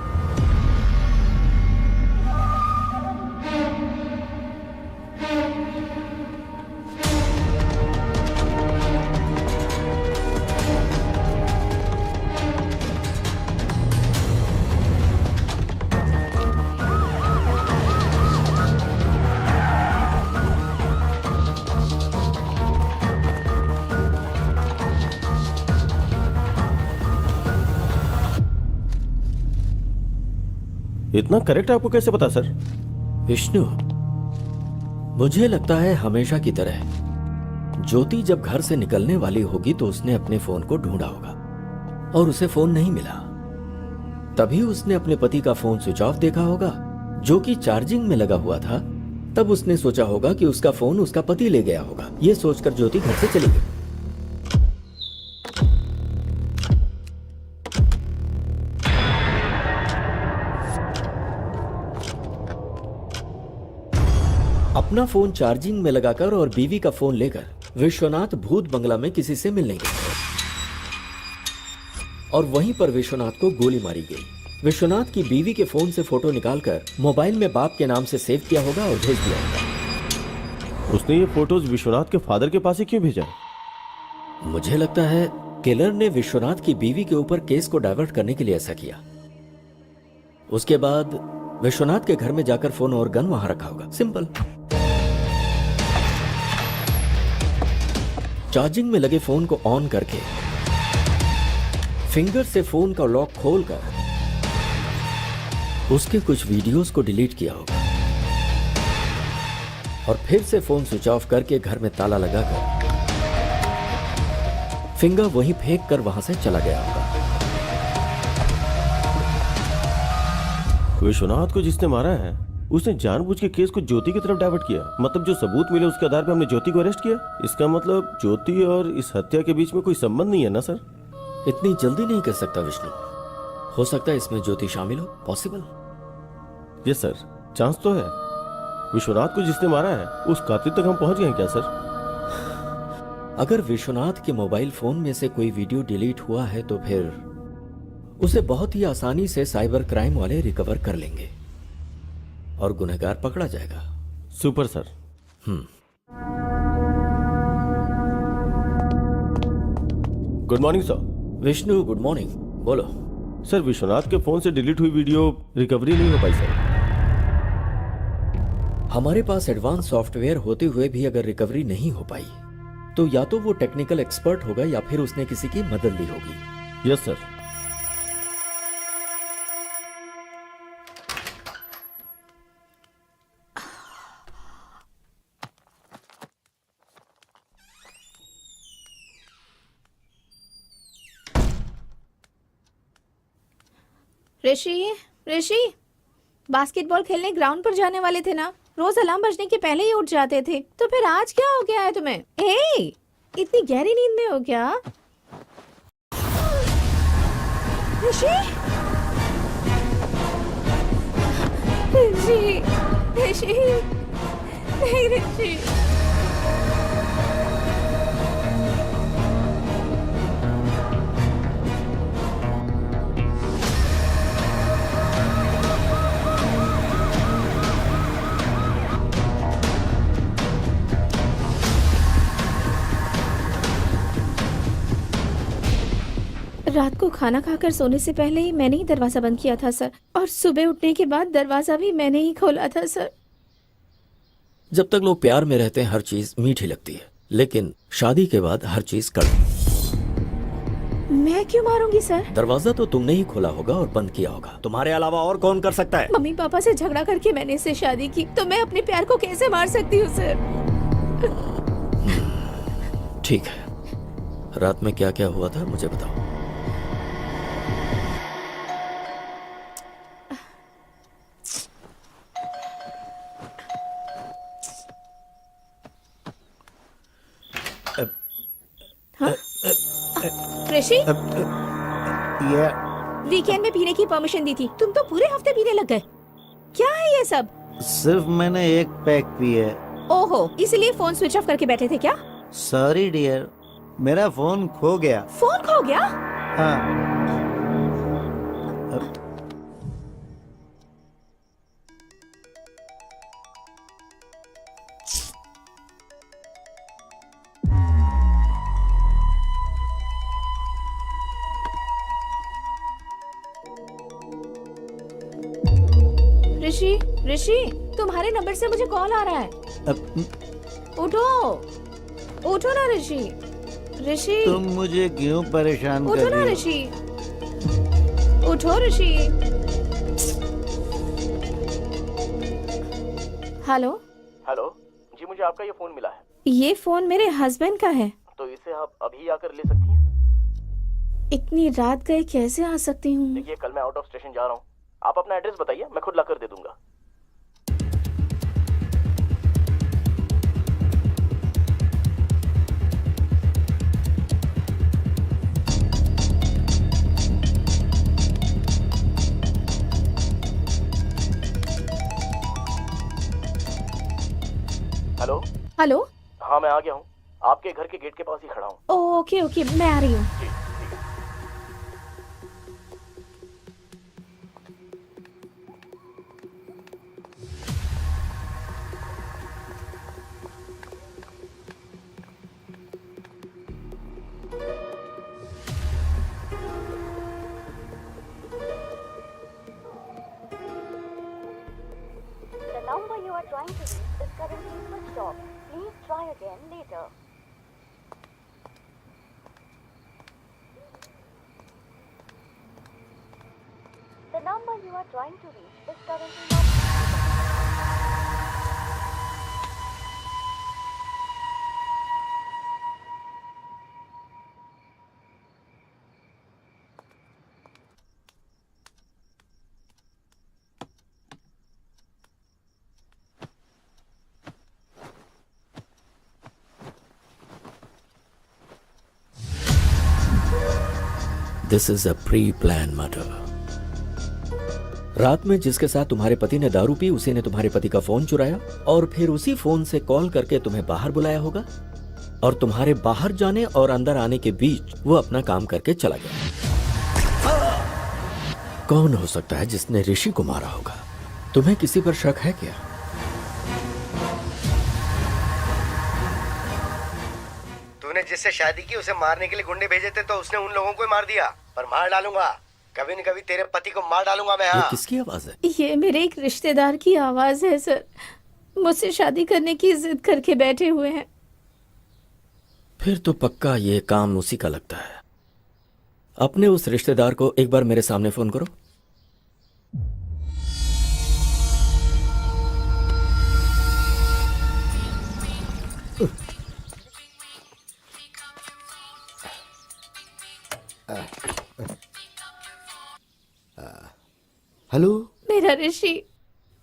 इतना करेक्ट आपको कैसे पता सर? विष्णु, मुझे लगता है हमेशा की तरह ज्योति जब घर से निकलने वाली होगी तो उसने अपने फोन को ढूंढा होगा और उसे फोन नहीं मिला। तभी उसने अपने पति का फोन स्विच ऑफ देखा होगा जो कि चार्जिंग में लगा हुआ था। तब उसने सोचा होगा कि उसका फोन उसका पति ले गया होगा। यह सोचकर ज्योति घर से चली गई। अपना फोन चार्जिंग में लगाकर और बीवी का फोन लेकर विश्वनाथ भूत बंगला में किसी से मिलने गए और वहीं पर विश्वनाथ को गोली मारी गई। विश्वनाथ की बीवी के फोन से फोटो निकालकर मोबाइल में बाप के नाम से सेव किया होगा और भेज दिया होगा। उसने ये फोटोज विश्वनाथ के फादर के पास ही क्यों भेजा? मुझे लगता है किलर ने विश्वनाथ की बीवी के ऊपर केस को डाइवर्ट करने के लिए ऐसा किया। उसके बाद विश्वनाथ के घर में जाकर फोन और गन वहां रखा होगा। सिंपल। चार्जिंग में लगे फोन को ऑन करके फिंगर से फोन का लॉक खोलकर उसके कुछ वीडियोस को डिलीट किया होगा और फिर से फोन स्विच ऑफ करके घर में ताला लगाकर फिंगर वहीं फेंक कर वहां से चला गया होगा। विश्वनाथ को जिसने मारा है उसने जानबूझ के केस को ज्योति की तरफ डाइवर्ट किया। मतलब जो सबूत मिले उसके आधार पर हमने ज्योति को अरेस्ट किया। इसका मतलब ज्योति और इस हत्या के बीच में कोई संबंध नहीं है ना सर? इतनी जल्दी नहीं कर सकता विष्णु। हो सकता है इसमें ज्योति शामिल हो। पॉसिबल। यस सर, चांस तो है। विश्वनाथ को जिसने मारा है उस कातिल तक हम पहुंच गए हैं क्या सर? अगर विश्वनाथ के मोबाइल फोन में से कोई वीडियो डिलीट हुआ है तो फिर उसे बहुत ही आसानी से साइबर क्राइम वाले रिकवर कर लेंगे और गुनहगार पकड़ा जाएगा। Super sir. Good morning sir. Vishnu good morning. बोलो सर। विश्वनाथ के फोन से डिलीट हुई वीडियो रिकवरी नहीं हो पाई सर। हमारे पास एडवांस सॉफ्टवेयर होते हुए भी अगर रिकवरी नहीं हो पाई तो या तो वो टेक्निकल एक्सपर्ट होगा या फिर उसने किसी की मदद ली होगी। Yes sir. Rishi, Rishi, basketball खेलने ग्राउंड पर जाने वाले थे ना? रोज अलार्म बजने के पहले ही उठ जाते थे। तो फिर आज क्या हो गया है तुम्हें? ए, इतनी गहरी नींद में हो क्या? ऋषि, ऋषि, ऋषि, नहीं ऋषि। रात को खाना खाकर सोने से पहले ही मैंने ही दरवाजा बंद किया था सर, और सुबह उठने के बाद दरवाजा भी मैंने ही खोला था सर। जब तक लोग प्यार में रहते हैं हर चीज मीठी लगती है, लेकिन शादी के बाद हर चीज कड़वी। मैं क्यों मारूंगी सर? दरवाजा तो तुमने ही खोला होगा और बंद किया होगा, तुम्हारे अलावा और कौन कर सकता है? मम्मी पापा से झगड़ा करके मैंने इससे शादी की, तो मैं अपने प्यार को कैसे मार सकती हूँ सर? ठीक है, रात में क्या क्या हुआ था मुझे बताओ। ऋषि, ये वीकेंड में पीने की परमिशन दी थी, तुम तो पूरे हफ्ते पीने लग गए। क्या है ये सब? सिर्फ मैंने एक पैक पी है। ओहो, इसलिए फोन स्विच ऑफ करके बैठे थे क्या? सॉरी डियर, मेरा फोन खो गया। फोन खो गया? हाँ। ऋषि, ऋषि, तुम्हारे नंबर से मुझे कॉल आ रहा है। उठो, उठो ना ऋषि। ऋषि, तुम मुझे क्यों परेशान उठो कर ना रही हो? ऋषि, उठो ऋषि। हेलो। हेलो जी, मुझे आपका ये फोन मिला है। ये फोन मेरे हस्बैंड का है। तो इसे आप अभी आकर ले सकती हैं? इतनी रात गए कैसे आ सकती हूँ? देखिए, कल मैं आउट ऑफ स्टेशन जा रहा हूँ, आप अपना एड्रेस बताइए, मैं खुद लाकर दे दूंगा। हेलो। हेलो। हाँ, मैं आ गया हूँ, आपके घर के गेट के पास ही खड़ा हूँ। ओके ओके, मैं आ रही हूँ। The number you are trying to reach is currently switched off. Please try again later. The number you are trying to reach is currently not. This is a pre plan murder. रात में जिसके साथ तुम्हारे पति ने दारू पी, उसी ने तुम्हारे पति का फोन चुराया और फिर उसी फोन से कॉल करके तुम्हें बाहर बुलाया होगा, और तुम्हारे बाहर जाने और अंदर आने के बीच वो अपना काम करके चला गया। कौन हो सकता है जिसने ऋषि को मारा होगा? तुम्हें किसी पर शक है क्या? तूने जिससे शादी की उसे मारने के लिए गुंडे भेजे थे, तो उसने उन लोगों को ही मार दिया। पर मार डालूंगा, कभी न कभी तेरे पति को मार डालूंगा मैं। ये किसकी आवाज है? ये मेरे एक रिश्तेदार की आवाज है सर, मुझसे शादी करने की जिद करके बैठे हुए हैं। फिर तो पक्का ये काम उसी का लगता है। अपने उस रिश्तेदार को एक बार मेरे सामने फोन करो। हेलो। मेरा ऋषि,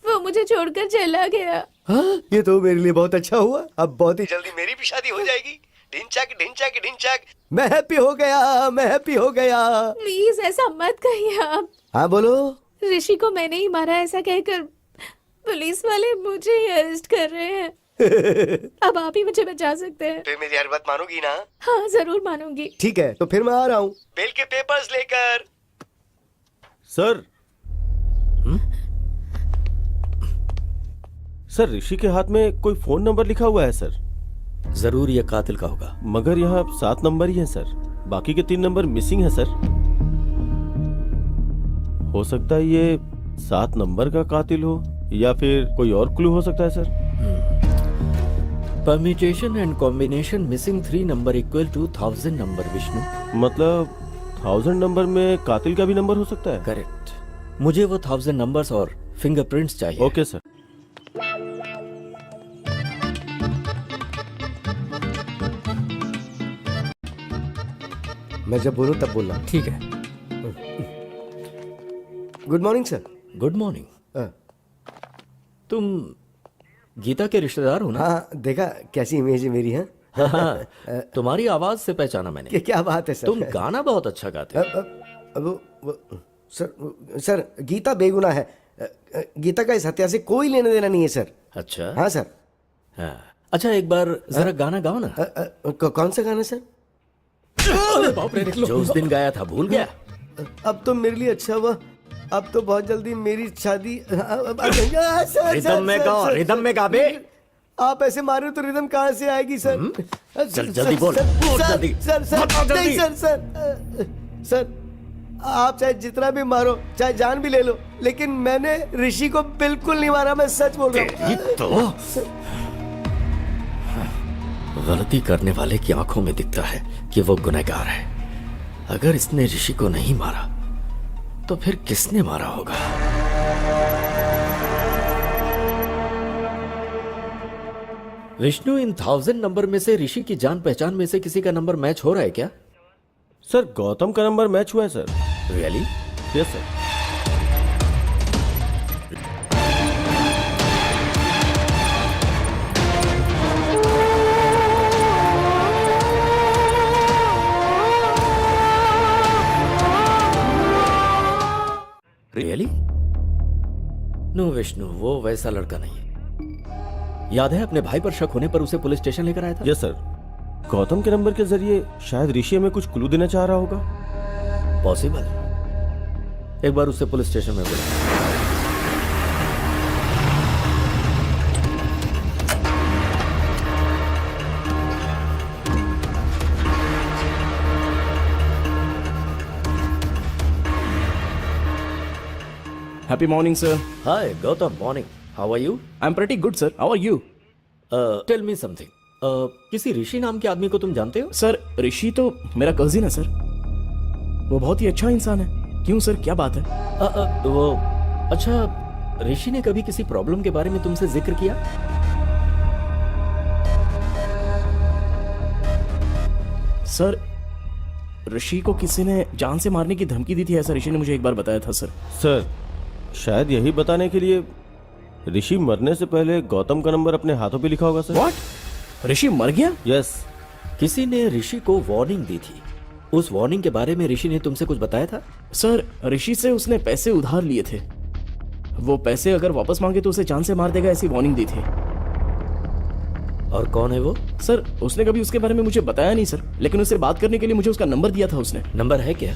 वो मुझे छोड़कर चला गया। हाँ, ये तो मेरे लिए बहुत अच्छा हुआ। अब बहुत ही जल्दी मेरी भी शादी हो जाएगी। ढिंचैक ढिंचैक ढिंचैक। मैं हैप्पी हो गया, मैं हैप्पी हो गया। प्लीज ऐसा मत कहिए आप। हाँ बोलो। ऋषि को मैंने ही मारा ऐसा कहकर पुलिस वाले मुझे ही अरेस्ट कर रहे हैं। अब आप ही मुझे बचा सकते हैं। फिर मेरी हर बात मानोगी ना? हाँ जरूर मानूंगी। ठीक है, तो फिर मैं आ रहा हूँ बेल के पेपर्स लेकर। सर। सर, ऋषि के हाथ में कोई फोन नंबर लिखा हुआ है सर। जरूर ये कातिल का होगा। मगर यहाँ 7 नंबर ही है सर, बाकी के 3 नंबर मिसिंग है सर। हो सकता है ये 7 नंबर का कातिल हो या फिर कोई और क्लू हो सकता है sir. Permutation and combination missing 3 number equal to 1000 number Vishnu. मतलब 1000 नंबर में कातिल का भी नंबर हो सकता है? करेक्ट। मुझे वो 1000 नंबर्स और फिंगरप्रिंट्स चाहिए। Okay sir. मैं जब बोलूं तब बोलना। ठीक है। Good morning sir. Good morning. हाँ। तुम गीता के रिश्तेदार हो ना? हाँ, देखा कैसी इमेज है मेरी। हाँ हाँ, तुम्हारी आवाज से पहचाना मैंने। क्या बात है सर। तुम गाना बहुत अच्छा गाते हो। सर गीता बेगुनाह है। गीता का इस हत्या से कोई लेने देना नहीं है सर। अच्छा। हाँ सर। हाँ। अच्छा, एक बार जरा गाना गाओ ना। कौन सा गाना सर? जो उस दिन गाया था, भूल गया? अब तो मेरे लिए अच्छा हुआ, अब तो बहुत जल्दी मेरी शादी। रिदम में गाओ, रिदम में गा बे। आप ऐसे मार रहे हो तो रिदम कहाँ से आएगी सर? चल जल्दी बोल, बोल जल्दी। सर नहीं सर, आप चाहे जितना भी मारो, चाहे जान भी ले लो, लेकिन मैंने ऋषि को बिल्कुल नहीं मारा। मैं सच बोल रहा हूँ। गलती करने वाले की आंखों में दिखता है कि वो गुनहगार है। अगर इसने ऋषि को नहीं मारा तो फिर किसने मारा होगा? विष्णु, इन 1000 नंबर में से ऋषि की जान पहचान में से किसी का नंबर मैच हो रहा है क्या? सर गौतम का नंबर मैच हुआ है sir. Really? Yes sir. Really? No Vishnu, वो वैसा लड़का नहीं है। याद है अपने भाई पर शक होने पर उसे पुलिस स्टेशन लेकर आया था? Yes sir. गौतम के नंबर के जरिए शायद ऋषि हमें कुछ क्लू देना चाह रहा होगा। पॉसिबल। एक बार उससे पुलिस स्टेशन में बुला। Happy morning, sir. Hi, Gautam. Morning. How are you? I'm pretty good, sir. How are you? Tell me something. किसी ऋषि नाम के आदमी को तुम जानते हो? सर, ऋषि तो मेरा कजिन है सर। वो बहुत ही अच्छा इंसान है। क्यों सर, क्या बात है? वो अच्छा, ऋषि ने कभी किसी प्रॉब्लम के बारे में तुमसे जिक्र किया? सर, ऋषि को किसी ने जान से मारने की धमकी दी थी, ऐसा ऋषि ने मुझे एक बार बताया था सर। सर शायद यही बताने के लिए ऋषि मरने से पहले गौतम का नंबर अपने हाथों पे लिखा होगा सर। व्हाट? ऋषि मर गया? यस। किसी ने ऋषि को वार्निंग दी थी। उस वार्निंग के बारे में ऋषि ने तुमसे कुछ बताया था? सर, ऋषि से उसने पैसे उधार लिए थे। वो पैसे अगर वापस मांगे तो उसे जान से मार देगा, ऐसी वार्निंग दी थी। और कौन है वो? सर, उसने कभी उसके बारे में मुझे बताया नहीं सर, लेकिन उससे बात करने के लिए मुझे उसका नंबर दिया था उसने। नंबर है क्या?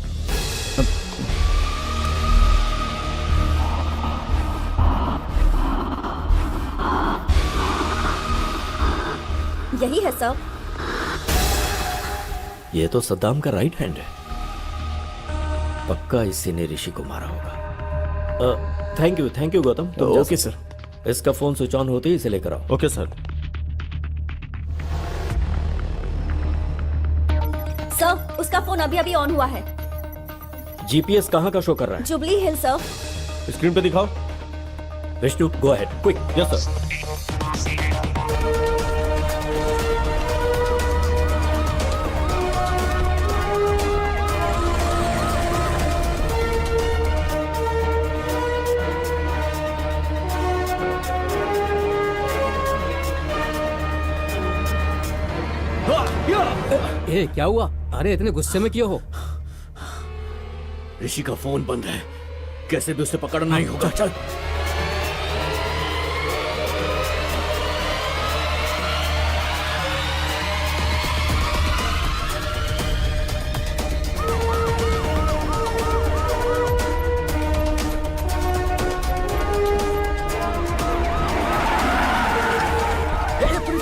यही है सर। ये तो सद्दाम का राइट हैंड है। पक्का इसी ने ऋषि को मारा होगा। Thank you Gautam. Okay sir. इसका फोन स्विच ऑन होते ही इसे लेकर आओ। Okay sir. सर, उसका फोन अभी अभी ऑन हुआ है। जीपीएस कहाँ का शो कर रहा है? जुबली हिल सर। स्क्रीन पे दिखाओ। Vishnu, go ahead, quick. Yes sir. ए, क्या हुआ? अरे इतने गुस्से में क्यों हो? ऋषि का फोन बंद है, कैसे भी उसे पकड़ना ही होगा। चल।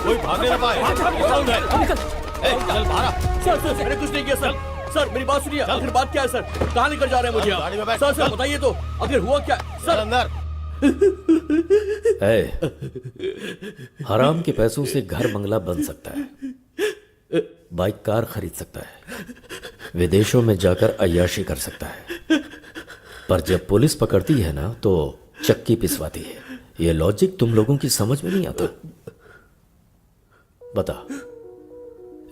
कोई भागने ना पाए। चल बाहर। सर, मैंने कुछ नहीं किया सर। सर मेरी बात सुनिए, आखिर बात क्या है सर? कहाँ लेकर जा रहे हैं मुझे आप? सर सर बताइए तो, आखिर हुआ क्या सर? अंदर हराम के पैसों से घर बंगला बन सकता है, बाइक कार खरीद सकता है, विदेशों में जाकर अय्याशी कर सकता है, पर जब पुलिस पकड़ती है ना तो चक्की पिसवाती है। ये लॉजिक तुम लोगों की समझ में नहीं आता। बता,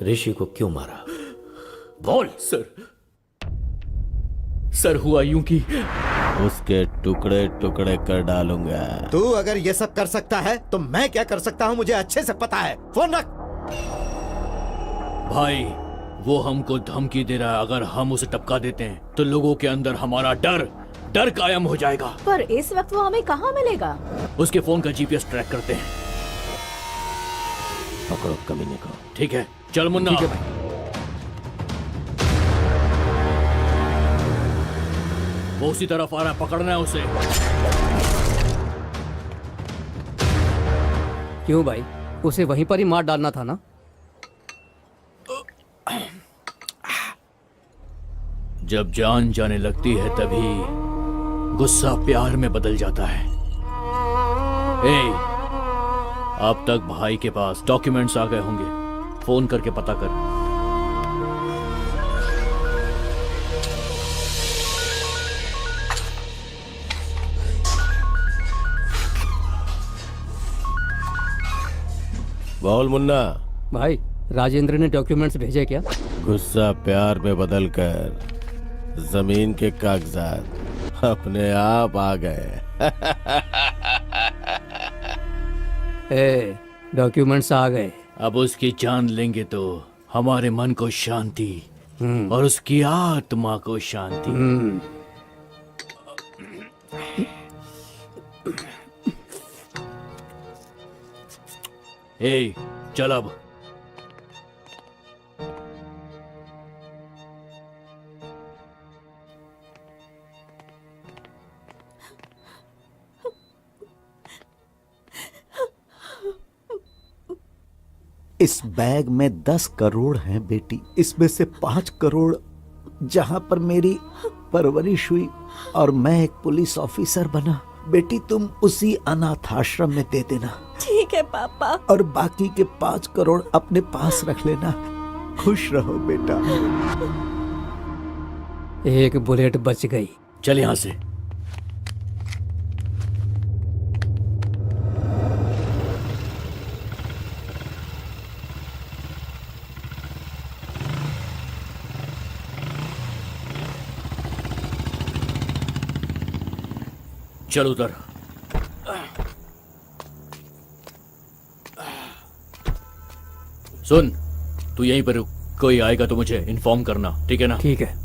ऋषि को क्यों मारा? बोल। सर हुआ यूं कि उसके टुकड़े टुकड़े कर डालूंगा। तू अगर ये सब कर सकता है तो मैं क्या कर सकता हूँ मुझे अच्छे से पता है। फोन रख। भाई वो हमको धमकी दे रहा है, अगर हम उसे टपका देते हैं तो लोगों के अंदर हमारा डर कायम हो जाएगा। पर इस वक्त वो हमें कहाँ मिलेगा? उसके फोन का जीपीएस ट्रैक करते हैं। पकड़ो कमीने को। ठीक है, चल मुन्ना। ठीक है भाई। वो उसी तरफ आ रहा है, पकड़ना है उसे। क्यों भाई, उसे वहीं पर ही मार डालना था ना? जब जान जाने लगती है तभी गुस्सा प्यार में बदल जाता है। अब तक भाई के पास डॉक्यूमेंट्स आ गए होंगे, फोन करके पता कर। बोल मुन्ना। भाई राजेंद्र ने डॉक्यूमेंट्स भेजे क्या? गुस्सा प्यार में बदलकर जमीन के कागजात अपने आप आ गए। डॉक्यूमेंट्स आ गए। अब उसकी जान लेंगे तो हमारे मन को शांति और उसकी आत्मा को शांति। चल अब। इस बैग में 10 करोड़ हैं बेटी, इसमें से 5 करोड़ जहां पर मेरी परवरिश हुई और मैं एक पुलिस ऑफिसर बना। बेटी तुम उसी अनाथ आश्रम में दे देना। ठीक है पापा। और बाकी के 5 करोड़ अपने पास रख लेना। खुश रहो बेटा। एक बुलेट बच गई। चल यहां से। चल उधर। सुन, तू यहीं पर रुक, कोई आएगा तो मुझे इन्फॉर्म करना, ठीक है ना? ठीक है।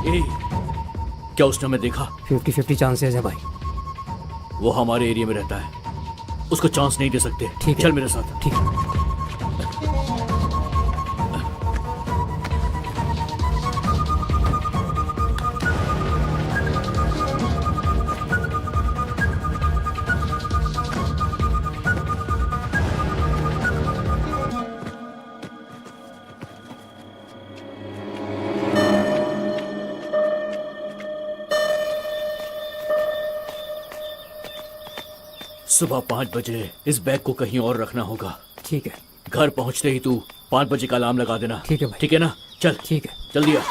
ए, क्या उसने हमें देखा? 50-50 चांसेस है भाई। वो हमारे एरिया में रहता है, उसको चांस नहीं दे सकते। ठीक है। चल मेरे साथ। ठीक है। सुबह 5 बजे इस बैग को कहीं और रखना होगा। ठीक है। घर पहुंचते ही तू 5 बजे का अलार्म लगा देना। ठीक है भाई। ठीक है ना? चल। ठीक है। जल्दी आ।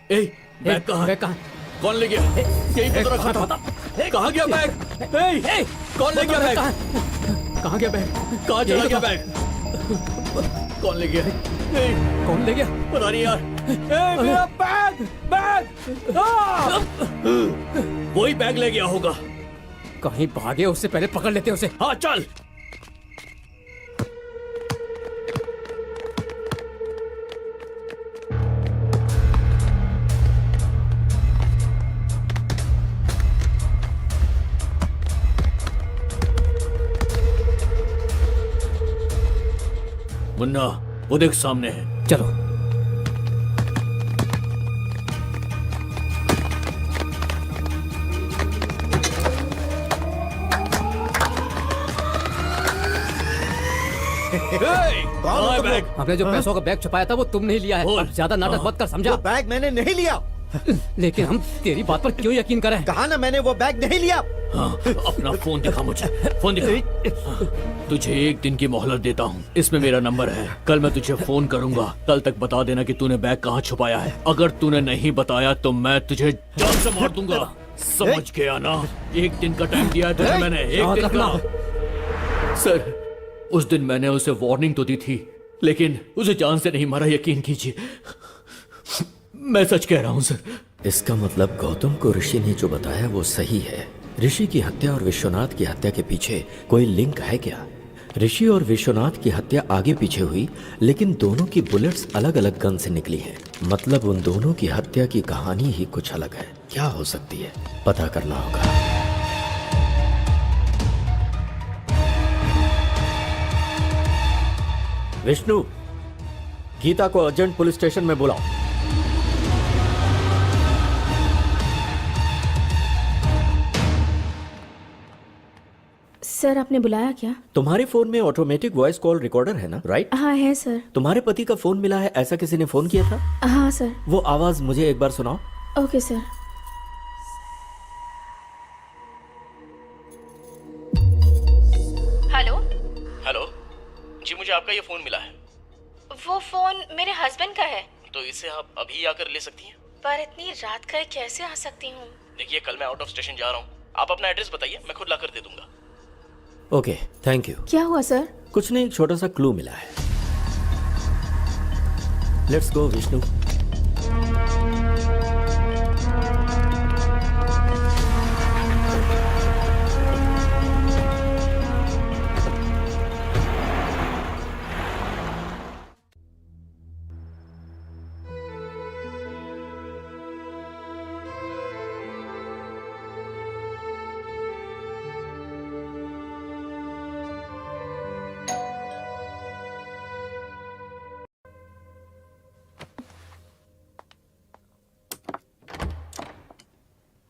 ए, बैग कहाँ? बैग कहाँ? कौन ले गया? यहीं पे तो रखा था। कहाँ गया बैग? ए, कौन ले गया बैग? कहाँ गया बैग? कहाँ चला गया बैग? कौन ले गया? कौन ले गया? पता नहीं यार। मेरा बैग बैग वही बैग ले गया होगा। कहीं भागे, उससे पहले पकड़ लेते उसे। हाँ चल। मुन्ना, वो देख सामने है। चलो। कहाँ है बैग? हमने जो पैसों का बैग छुपाया था वो तुम नहीं लिया है। बोल। अब ज्यादा नाटक मत कर, समझा? वो बैग मैंने नहीं लिया। लेकिन हम तेरी बात पर क्यों यकीन करें? कहा ना मैंने वो बैग नहीं लिया। हाँ, अपना फोन दिखा मुझे। फोन दिखा। तुझे 1 दिन की मोहलत देता हूँ। इसमें मेरा नंबर है। कल मैं तुझे फोन करूंगा। कल तक बता देना कि तूने बैग कहाँ छुपाया है। अगर तूने नहीं बताया तो मैं तुझे जान से मार दूंगा। समझ गया ना? 1 दिन का टाइम दिया है तुझे मैंने। 1 दिन का। सर, उस दिन मैंने उसे वार्निंग तो दी थी, लेकिन उसे जान से नहीं मारा। यकीन कीजिए, मैं सच कह रहा हूँ सर। इसका मतलब गौतम को ऋषि ने जो बताया वो सही है। ऋषि की हत्या और विश्वनाथ की हत्या के पीछे कोई लिंक है क्या? ऋषि और विश्वनाथ की हत्या आगे पीछे हुई, लेकिन दोनों की बुलेट्स अलग अलग गन से निकली हैं। मतलब उन दोनों की हत्या की कहानी ही कुछ अलग है। क्या हो सकती है, पता करना होगा। विष्णु, गीता को अर्जेंट पुलिस स्टेशन में बुलाओ। सर, आपने बुलाया क्या? तुम्हारे फोन में ऑटोमेटिक वॉइस कॉल रिकॉर्डर है ना, राइट? हाँ है सर। तुम्हारे पति का फोन मिला है, ऐसा किसी ने फोन किया था? हाँ सर। वो आवाज मुझे एक बार सुनाओ। Okay sir. हेलो। हेलो जी, मुझे आपका ये फोन मिला है। वो फोन मेरे हस्बैंड का है। तो इसे आप अभी आकर ले सकती हैं? पर इतनी रात का कैसे आ सकती हूँ? देखिए, कल मैं आउट ऑफ स्टेशन जा रहा हूँ। आप अपना एड्रेस बताइए, मैं खुद लाकर दे दूंगा। Okay, thank you. क्या हुआ सर? कुछ नहीं, एक छोटा सा क्लू मिला है। Let's go Vishnu.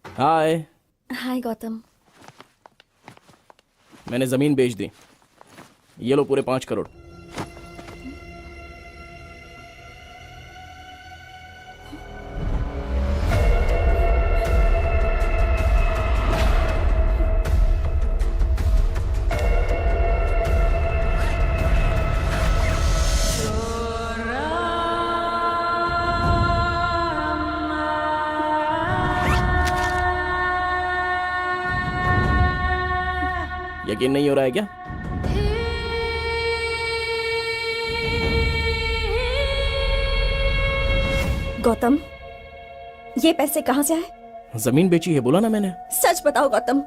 Hi. Hi Gautam. मैंने जमीन बेच दी। ये लो पूरे 5 करोड़। यकीन नहीं हो रहा है क्या? गौतम, ये पैसे कहाँ से आए? जमीन बेची है, बोला ना मैंने। सच बताओ गौतम,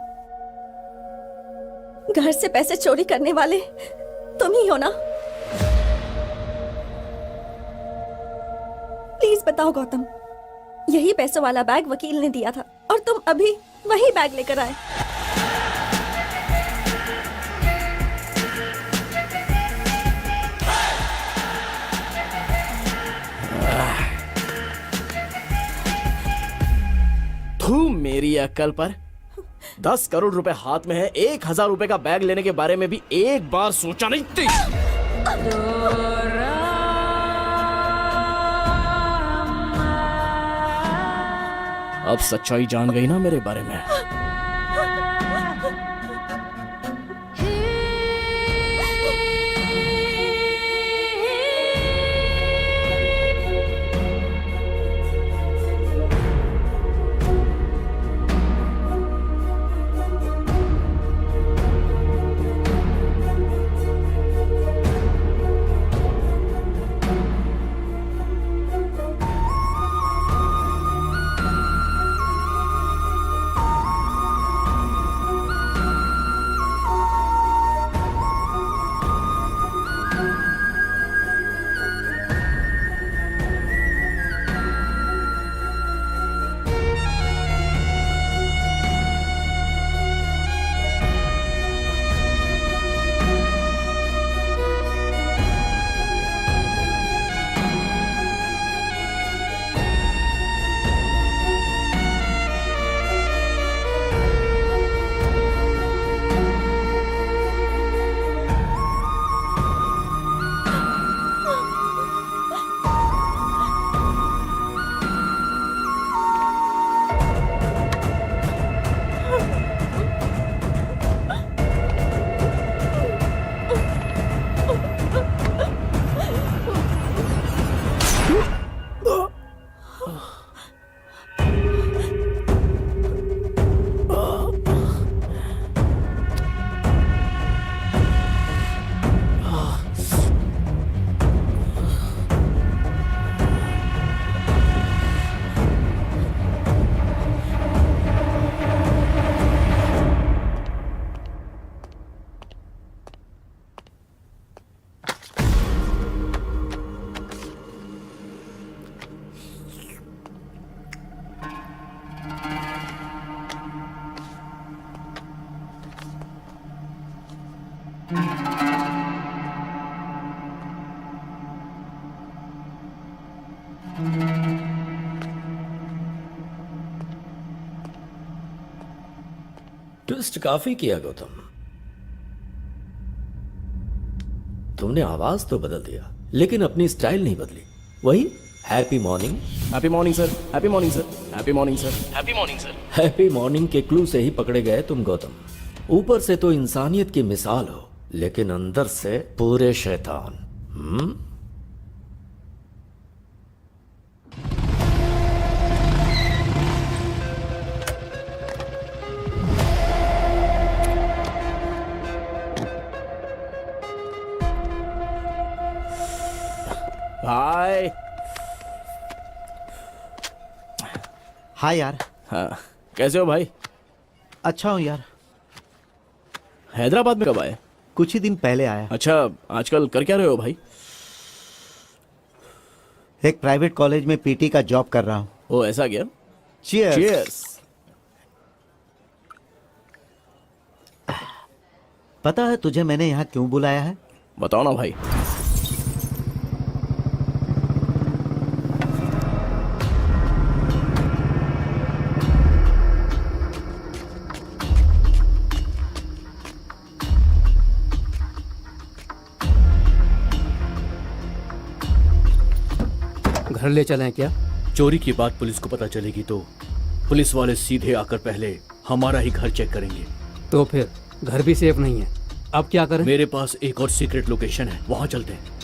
घर से पैसे चोरी करने वाले तुम ही हो ना? प्लीज बताओ गौतम, यही पैसों वाला बैग वकील ने दिया था और तुम अभी वही बैग लेकर आए। तू मेरी अक्ल पर 10 करोड़ रुपए हाथ में है, 1000 रुपए का बैग लेने के बारे में भी एक बार सोचा नहीं थी। अब सच्चाई जान गई ना मेरे बारे में। ट्विस्ट काफी किया गौतम। तुमने आवाज तो बदल दिया लेकिन अपनी स्टाइल नहीं बदली। वही happy morning. Happy morning sir, happy morning sir, happy morning sir, happy morning sir. Happy morning के क्लू से ही पकड़े गए तुम गौतम। ऊपर से तो इंसानियत की मिसाल हो लेकिन अंदर से पूरे शैतान। भाई। हाँ यार। हाँ, कैसे हो भाई? अच्छा हूँ यार। हैदराबाद में कब आए? कुछ ही दिन पहले आया। अच्छा, आजकल कर क्या रहे हो भाई? एक प्राइवेट कॉलेज में पीटी का जॉब कर रहा हूँ। ओ ऐसा क्या? Cheers. Cheers. पता है तुझे मैंने यहाँ क्यों बुलाया है? बताओ ना भाई। घर ले चलें क्या? चोरी की बात पुलिस को पता चलेगी तो पुलिस वाले सीधे आकर पहले हमारा ही घर चेक करेंगे। तो फिर घर भी सेफ नहीं है, अब क्या करें? मेरे पास एक और सीक्रेट लोकेशन है, वहां चलते हैं।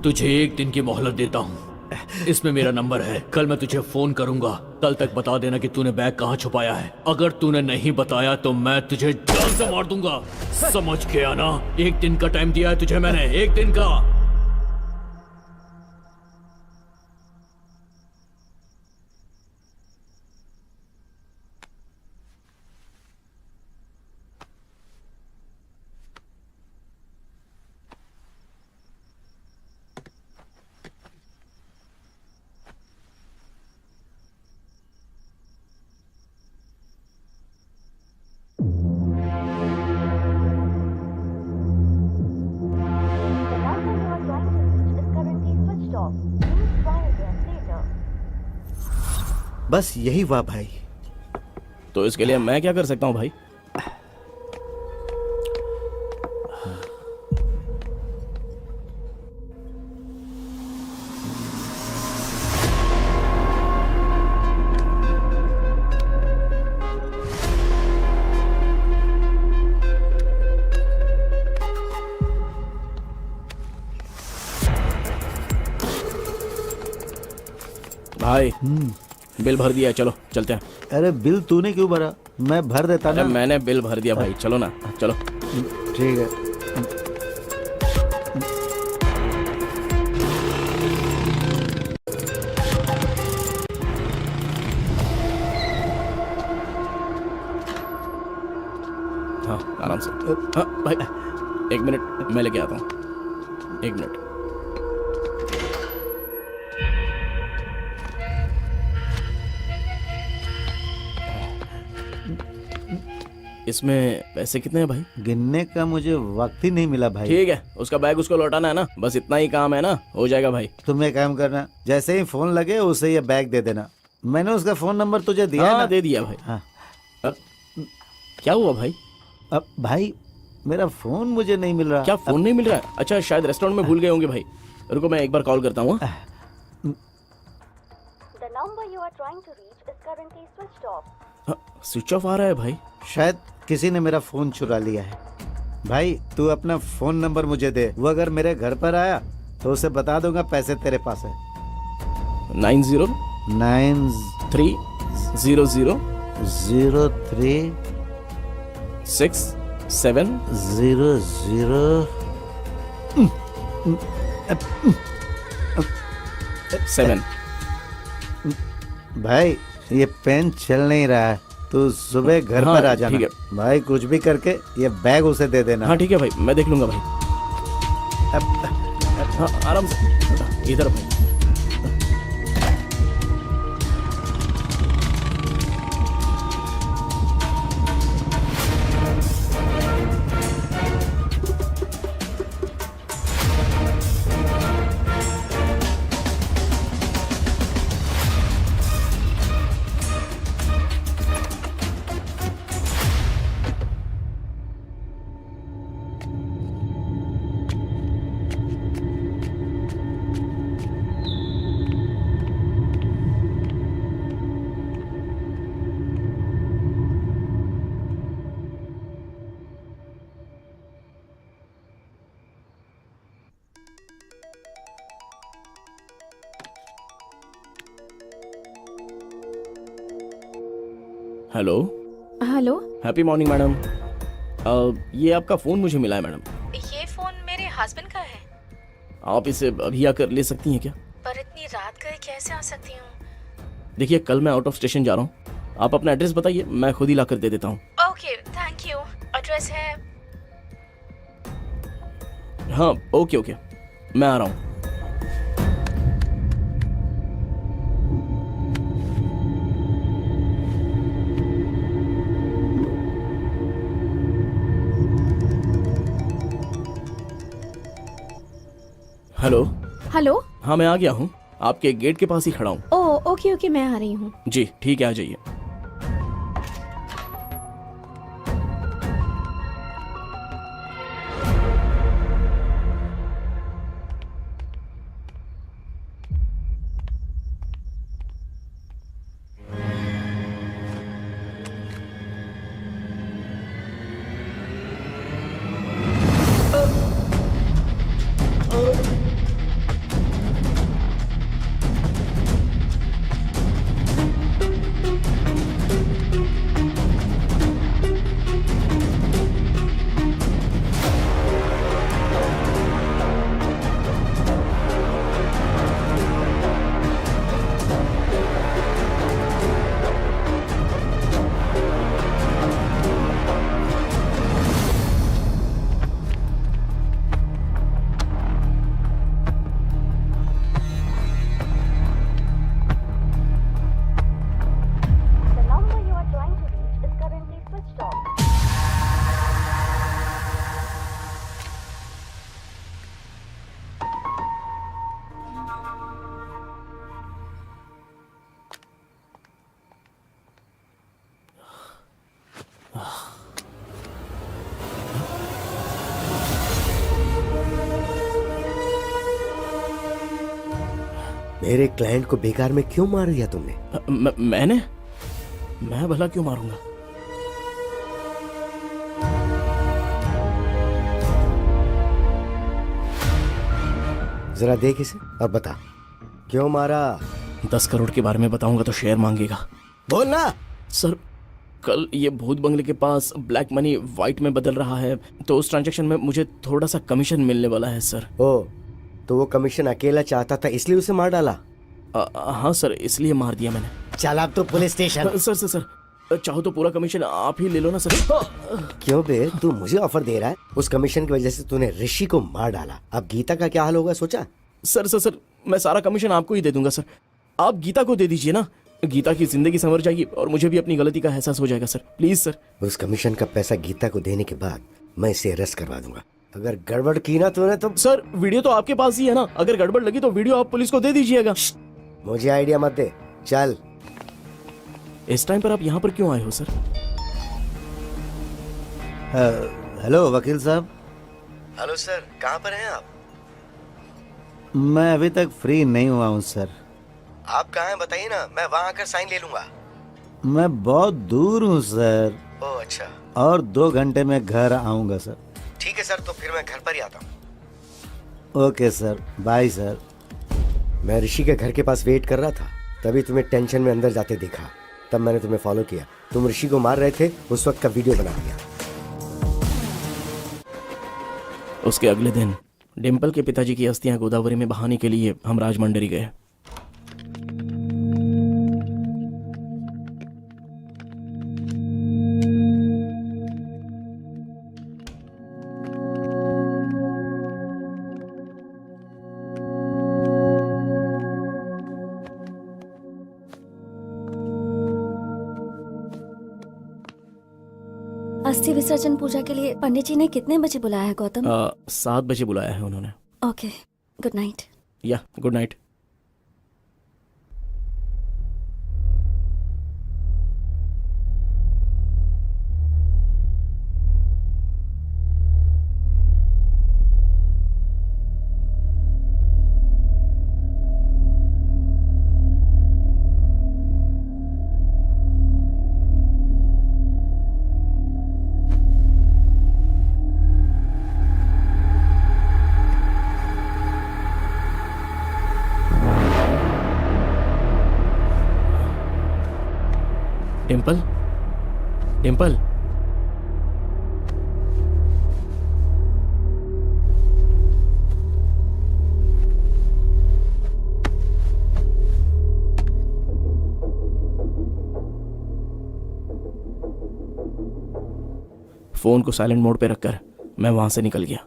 तुझे एक दिन की मोहलत देता हूँ। इसमें मेरा नंबर है। कल मैं तुझे फोन करूंगा। कल तक बता देना कि तूने बैग कहाँ छुपाया है। अगर तूने नहीं बताया तो मैं तुझे जान से मार दूंगा। समझ गया ना? एक दिन का टाइम दिया है तुझे मैंने, एक दिन का। बस यही हुआ भाई। तो इसके लिए मैं क्या कर सकता हूँ भाई? भाई बिल भर दिया है, चलो चलते हैं। अरे बिल तूने क्यों भरा? मैं भर देता अरे ना। मैंने बिल भर दिया भाई, चलो ना, चलो। ठीक है। हाँ आराम से। हाँ भाई एक मिनट, मैं लेके आता हूँ, एक मिनट। इसमें पैसे कितने हैं भाई? गिनने का मुझे वक्त ही नहीं मिला भाई। ठीक है, उसका बैग उसको लौटाना है ना, बस इतना ही काम है ना, हो जाएगा भाई। तुम एक काम करना, जैसे ही फोन लगे उसे ये बैग दे देना। मैंने उसका फोन नंबर तुझे दिया है हाँ, ना? दे दिया भाई। हाँ। क्या हुआ भाई? अब भाई मेरा फोन मुझे नहीं मिल रहा। क्या फोन नहीं मिल रहा है? अच्छा शायद रेस्टोरेंट में भूल गए होंगे भाई। रुको मैं एक बार कॉल करता हूँ। The number you are trying to reach is currently switched off. Switch off आ रहा है भाई। शायद किसी ने मेरा फोन चुरा लिया है। भाई तू अपना फोन नंबर मुझे दे, वो अगर मेरे घर पर आया तो उसे बता दूंगा पैसे तेरे पास है। 909300 03 6700 7। भाई ये पेन चल नहीं रहा है, तू सुबह घर हाँ, पर आ जाना। ठीक है भाई कुछ भी करके ये बैग उसे दे देना। हाँ ठीक है भाई, मैं देख लूंगा भाई। हाँ आराम से, इधर भाई। Hello hello, happy morning madam. ये आपका फ़ोन मुझे मिला है मैडम। ये फोन मेरे हस्बैंड का है। आप इसे अभी आकर ले सकती हैं क्या? पर इतनी रात गए कैसे आ सकती हूँ? देखिए कल मैं आउट ऑफ स्टेशन जा रहा हूँ, आप अपना एड्रेस बताइए, मैं खुद ही लाकर दे देता हूँ। Okay, thank you. एड्रेस है। हाँ ओके ओके, मैं आ रहा हूँ। हेलो। हेलो। हाँ मैं आ गया हूँ, आपके गेट के पास ही खड़ा हूँ। ओह ओके ओके, मैं आ रही हूँ। जी ठीक है, आ जाइए। The number you are trying to reach is currently switched off. मेरे क्लाइंट को बेकार में क्यों मार दिया तुमने? मैं भला क्यों मारूंगा? जरा देख इसे और बता क्यों मारा। 10 करोड़ के बारे में बताऊंगा तो शेयर मांगेगा। बोल ना। सर कल ये भूत बंगले के पास ब्लैक मनी वाइट में बदल रहा है, तो उस ट्रांजैक्शन में मुझे थोड़ा सा कमीशन मिलने वाला है सर। ओ, तो वो कमीशन अकेला चाहता था इसलिए उसे मार डाला? हाँ सर, इसलिए मार दिया मैंने। चल अब तो पुलिस स्टेशन। सर चाहो तो पूरा कमीशन आप ही ले लो ना सर। क्यों बे, तू मुझे ऑफर दे रहा है? उस कमीशन की वजह से तूने ऋषि को मार डाला, अब गीता का क्या हाल होगा सोचा? सर मैं सारा कमीशन आपको ही दे दूंगा सर, आप गीता को दे दीजिए ना। गीता की जिंदगी संवर जाएगी और मुझे भी अपनी गलती का एहसास हो जाएगा सर, प्लीज सर। उस कमीशन का पैसा गीता को देने के बाद मैं इसे अरेस्ट करवा दूंगा। अगर गड़बड़ की ना तूने तो। सर वीडियो तो आपके पास ही है ना, अगर गड़बड़ लगी तो वीडियो आप पुलिस को दे दीजिएगा। मुझे आइडिया मत दे, चल। इस टाइम पर आप यहाँ पर क्यों आए हो सर? हेलो वकील साहब। हेलो सर, कहाँ पर हैं आप? मैं अभी तक फ्री नहीं हुआ हूँ सर। आप कहाँ हैं बताइए ना, मैं वहाँ आकर साइन ले लूंगा। मैं बहुत दूर हूँ सर। ओह अच्छा। और 2 घंटे में घर आऊँगा सर। ठीक है सर, तो फिर मैं घर पर ही आता हूँ। Okay sir, bye sir. मैं ऋषि के घर के पास वेट कर रहा था, तभी तुम्हें टेंशन में अंदर जाते देखा, तब मैंने तुम्हें फॉलो किया। तुम ऋषि को मार रहे थे, उस वक्त का वीडियो बना दिया। उसके अगले दिन डिम्पल के पिताजी की अस्थियां गोदावरी में बहाने के लिए हम राजमंडरी गए। अस्थि विसर्जन पूजा के लिए पंडित जी ने कितने बजे बुलाया है गौतम? 7 बजे बुलाया है उन्होंने। Okay, good night. या good night. Dimple, Dimple, phone को साइलेंट मोड पे रखकर मैं वहां से निकल गया।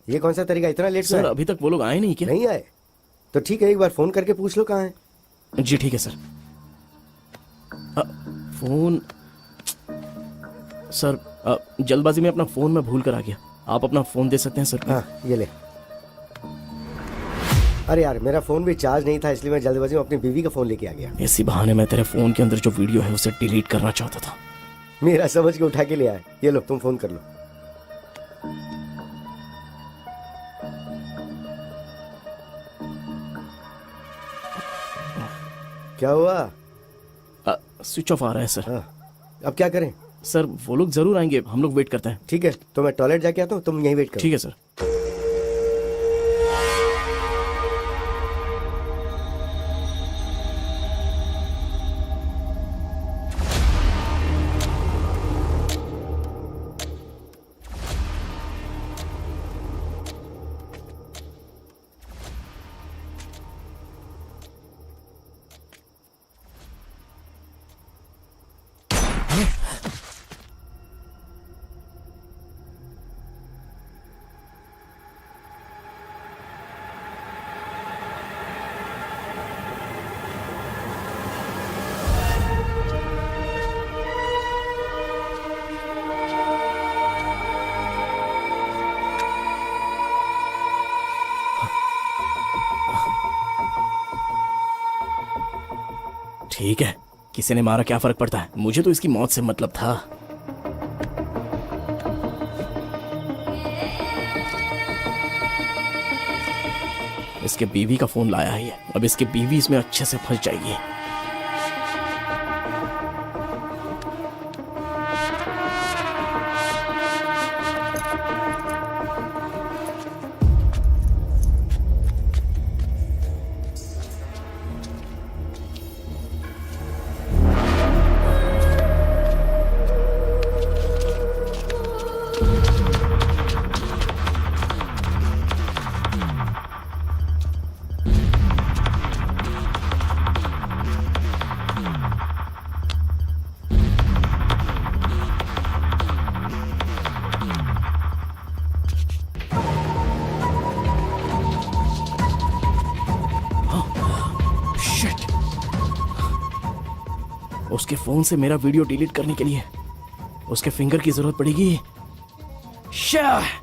ये कौन सा तरीका, इतना लेट सर अभी तक वो लोग आए नहीं क्या? नहीं आए? तो ठीक है, एक बार फोन करके पूछ लो कहाँ है। जी ठीक है सर। फोन सर, जल्दबाजी में अपना फोन मैं भूल कर आ गया। आप अपना फोन दे सकते हैं सर? हाँ ये ले। अरे यार मेरा फोन भी चार्ज नहीं था, इसलिए मैं जल्दबाजी में अपनी बीवी का फोन लेके आ गया। इसी बहाने मैं तेरे फोन के अंदर जो वीडियो है उसे डिलीट करना चाहता था। मेरा समझ के उठा के ले आया। ये लो तुम फोन कर लो। क्या हुआ? स्विच ऑफ आ रहा है सर। हाँ। अब क्या करें? सर वो लोग जरूर आएंगे, हम लोग वेट करते हैं। ठीक है, तो मैं टॉयलेट जाके आता हूँ, तुम यहीं वेट करो। ठीक है सर। ठीक है, किसी ने मारा क्या फर्क पड़ता है, मुझे तो इसकी मौत से मतलब था। इसके बीवी का फोन लाया है ये, अब इसकी बीवी इसमें अच्छे से फंस जाएगी। उसके फोन से मेरा वीडियो डिलीट करने के लिए उसके फिंगर की जरूरत पड़ेगी। शाह!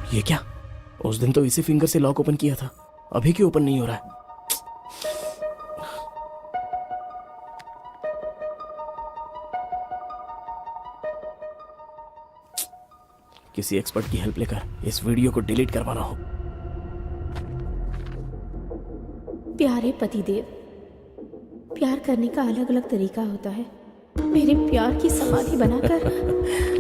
ये क्या? उस दिन तो इसी फिंगर से लॉक ओपन किया था, अभी क्यों ओपन नहीं हो रहा है? किसी एक्सपर्ट की हेल्प लेकर इस वीडियो को डिलीट करवाना हो। प्यारे पतिदेव, प्यार करने का अलग अलग तरीका होता है। मेरे प्यार की समाधि बनाकर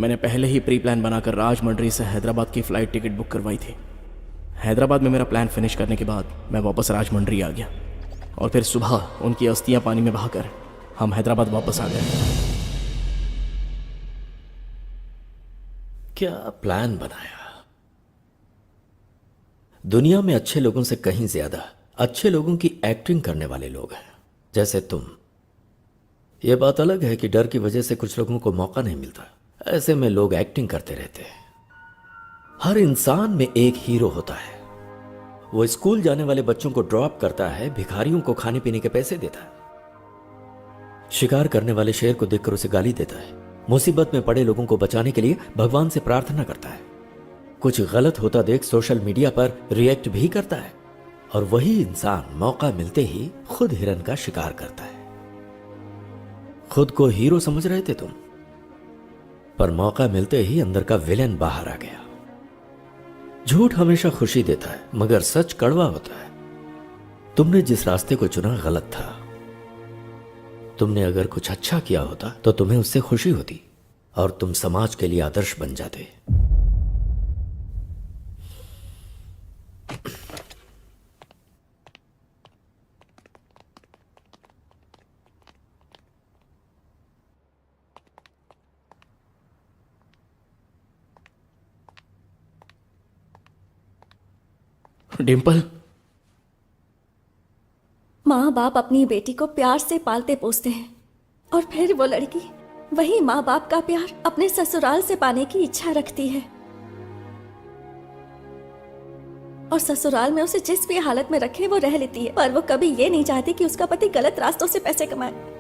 मैंने पहले ही प्री प्लान बनाकर राजमंड्री से हैदराबाद की फ़्लाइट टिकट बुक करवाई थी। हैदराबाद में मेरा प्लान फिनिश करने के बाद मैं वापस राजमंड्री आ गया और फिर सुबह उनकी अस्थियां पानी में बहाकर हम हैदराबाद वापस आ गए। क्या प्लान बनाया? दुनिया में अच्छे लोगों से कहीं ज्यादा अच्छे लोगों की एक्टिंग करने वाले लोग हैं, जैसे तुम। यह बात अलग है कि डर की वजह से कुछ लोगों को मौका नहीं मिलता, ऐसे में लोग एक्टिंग करते रहते हैं। हर इंसान में एक हीरो होता है। वो स्कूल जाने वाले बच्चों को ड्रॉप करता है, भिखारियों को खाने पीने के पैसे देता है, शिकार करने वाले शेर को देखकर उसे गाली देता है, मुसीबत में पड़े लोगों को बचाने के लिए भगवान से प्रार्थना करता है, कुछ गलत होता देख सोशल मीडिया पर रिएक्ट भी करता है, और वही इंसान मौका मिलते ही खुद हिरन का शिकार करता है। खुद को हीरो समझ रहे थे तुम, पर मौका मिलते ही अंदर का विलेन बाहर आ गया। झूठ हमेशा खुशी देता है, मगर सच कड़वा होता है। तुमने जिस रास्ते को चुना गलत था। तुमने अगर कुछ अच्छा किया होता तो तुम्हें उससे खुशी होती और तुम समाज के लिए आदर्श बन जाते। डिम्पल, माँ बाप अपनी बेटी को प्यार से पालते पोसते हैं और फिर वो लड़की वही माँ बाप का प्यार अपने ससुराल से पाने की इच्छा रखती है, और ससुराल में उसे जिस भी हालत में रखे वो रह लेती है, पर वो कभी ये नहीं चाहती कि उसका पति गलत रास्तों से पैसे कमाए।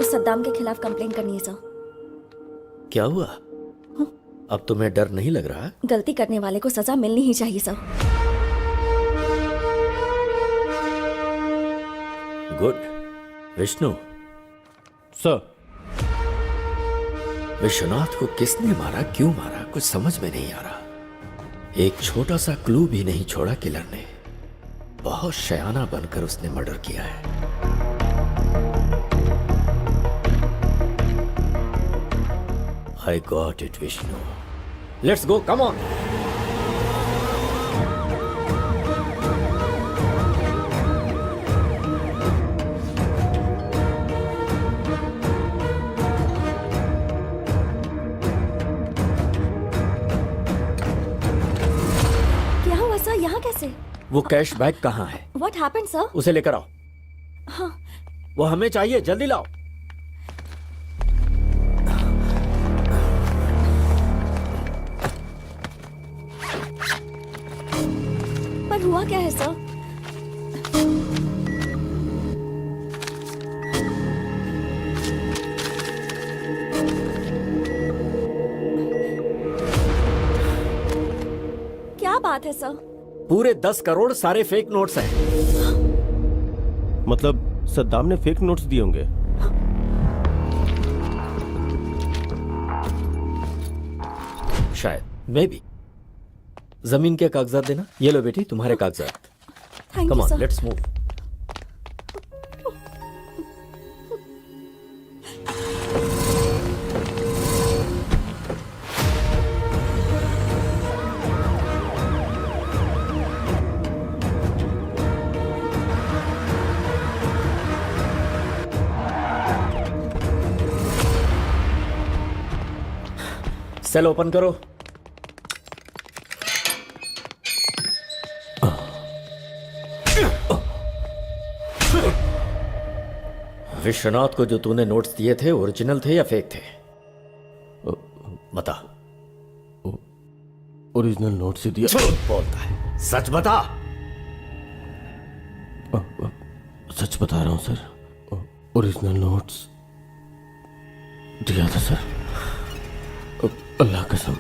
सद्दाम के खिलाफ कंप्लेन करनी है सर। क्या हुआ? अब तुम्हें डर नहीं लग रहा? गलती करने वाले को सजा मिलनी ही चाहिए sir. Good. Vishnu sir, Vishwanath को किसने मारा, क्यों मारा, कुछ समझ में नहीं आ रहा। एक छोटा सा क्लू भी नहीं छोड़ा किलर ने। बहुत शयाना बनकर उसने मर्डर किया है। I got it, Vishnu. Let's go, come on. क्या हुआ सर, यहाँ कैसे? वो कैश बैग कहाँ है? What happened, sir? उसे लेकर आओ। हाँ। वो हमें चाहिए, जल्दी लाओ। पर हुआ क्या है सर? क्या बात है सर? पूरे 10 करोड़ सारे फेक नोट्स हैं। मतलब सद्दाम ने फेक नोट्स दिए होंगे। शायद, मे बी। जमीन के कागजात देना। ये लो बेटी, तुम्हारे कागजात। Thank come you on, sir. Let's move. Cell open करो। विश्वनाथ को जो तूने नोट्स दिए थे ओरिजिनल थे या फेक थे? बता। ओरिजिनल नोट से दिया। झूठ बोलता है, सच बता। सच बता रहा हूं सर, ओरिजिनल नोट्स दिया था सर, अल्लाह कसम।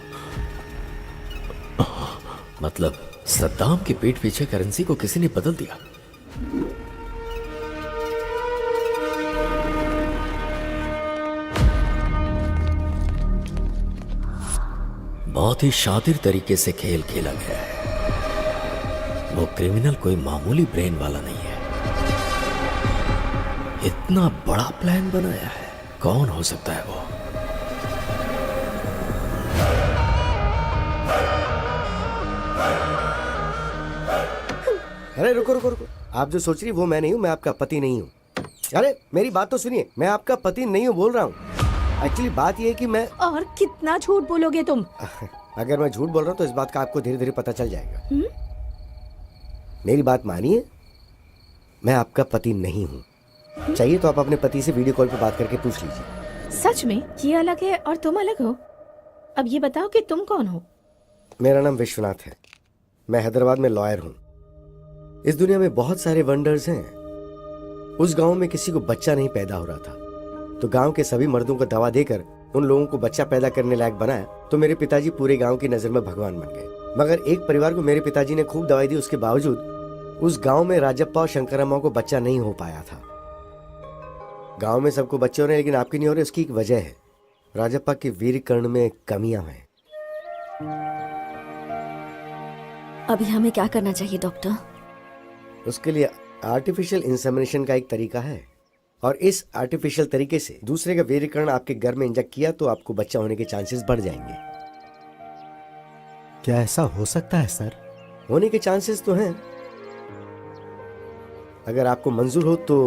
मतलब सद्दाम के पीठ पीछे करेंसी को किसी ने बदल दिया। बहुत ही शातिर तरीके से खेल खेला गया है। वो क्रिमिनल कोई मामूली ब्रेन वाला नहीं है। इतना बड़ा प्लान बनाया है। कौन हो सकता है वो? अरे रुको रुको रुको, आप जो सोच रही वो मैं नहीं हूँ, मैं आपका पति नहीं हूँ। अरे मेरी बात तो सुनिए, मैं आपका पति नहीं हूँ बोल रहा हूँ। एक्चुअली बात ये है कि मैं और कितना झूठ बोलोगे तुम? अगर मैं झूठ बोल रहा हूँ तो इस बात का आपको धीरे धीरे पता चल जाएगा। मेरी बात मानिए, मैं आपका पति नहीं हूँ। चाहिए तो आप अपने पति से वीडियो कॉल पे बात करके पूछ लीजिए। सच में ये अलग है और तुम अलग हो? अब ये बताओ कि तुम कौन हो? मेरा नाम विश्वनाथ है। मैं हैदराबाद में लॉयर हूँ। इस दुनिया में बहुत सारे वंडर्स हैं। उस गांव में किसी को बच्चा नहीं पैदा हो रहा था, तो गांव के सभी मर्दों को दवा देकर उन लोगों को बच्चा पैदा करने लायक बनाया। तो मेरे पिताजी पूरे गांव की नजर में भगवान बन गए। मगर एक परिवार को मेरे पिताजी ने खूब दवाई दी, उसके बावजूद उस गांव में राजप्पा और शंकरम्मा को बच्चा नहीं हो पाया था। गांव में सबको बच्चे हो रहे हैं लेकिन आपकी नहीं हो रहे। उसकी एक वजह है, राजप्पा के वीर्य कर्ण में कमियां हैं। अभी हमें क्या करना चाहिए डॉक्टर? उसके लिए आर्टिफिशियल इंसेमिनेशन का एक तरीका है, और इस आर्टिफिशियल तरीके से दूसरे का वीर्यकर्ण आपके घर में इंजेक्ट किया तो आपको बच्चा होने के चांसेस बढ़ जाएंगे। क्या ऐसा हो सकता है सर? होने के चांसेस तो हैं। अगर आपको मंजूर हो तो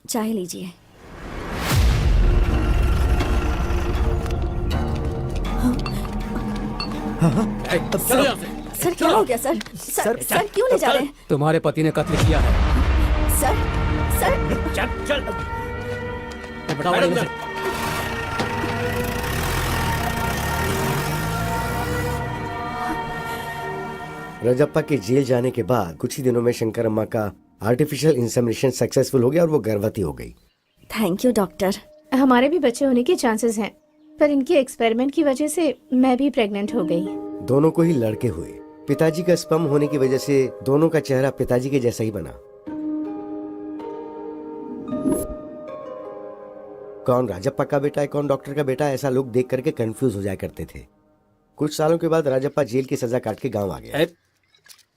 चाय लीजिए। सर क्या हो गया सर? सर क्यों ले जा रहे हैं? तुम्हारे पति ने कत्ल किया है। सर चल चल बताओ मुझे। राजप्पा के जेल जाने के बाद कुछ ही दिनों में शंकरम्मा का आर्टिफिशियल इंसेमिनेशन सक्सेसफुल हो गया और वो गर्भवती हो गई। Thank you doctor. हमारे भी बच्चे होने के चांसेस हैं, पर इनके एक्सपेरिमेंट की वजह से मैं भी प्रेग्नेंट हो गई। दोनों को ही लड़के हुए। पिताजी का स्पर्म होने की वजह से दोनों का चेहरा पिताजी के जैसा ही बना। कौन राजप्पा का बेटा है, कौन डॉक्टर का बेटा है, ऐसा लोग देख करके कंफ्यूज हो जाया करते थे। कुछ सालों के बाद राजप्पा जेल की सजा काट के गांव आ गया।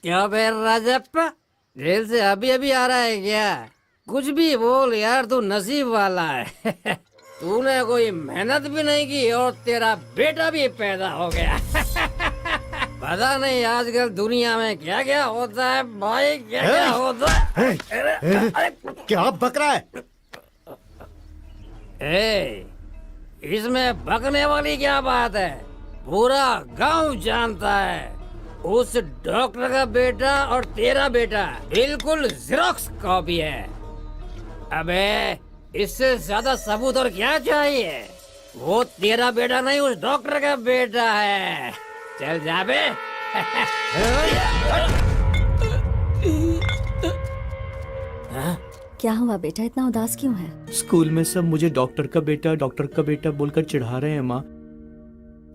क्या बे राजप्पा, जेल से अभी अभी आ रहा है क्या? कुछ भी बोल यार, तू नसीब वाला है। तूने कोई मेहनत भी नहीं की और तेरा बेटा भी पैदा हो गया। पता नहीं आजकल दुनिया में क्या क्या होता है भाई, क्या क्या होता है। क्या बक रहा है? इसमें बकने वाली क्या बात है? पूरा गांव जानता है उस डॉक्टर का बेटा और तेरा बेटा बिल्कुल ज़ेरॉक्स कॉपी है। अबे इससे ज्यादा सबूत और क्या चाहिए? वो तेरा बेटा नहीं, उस डॉक्टर का बेटा है। चल जा बे। क्या हुआ बेटा, इतना उदास क्यों है? स्कूल में सब मुझे डॉक्टर का बेटा बोलकर चिढ़ा रहे हैं माँ।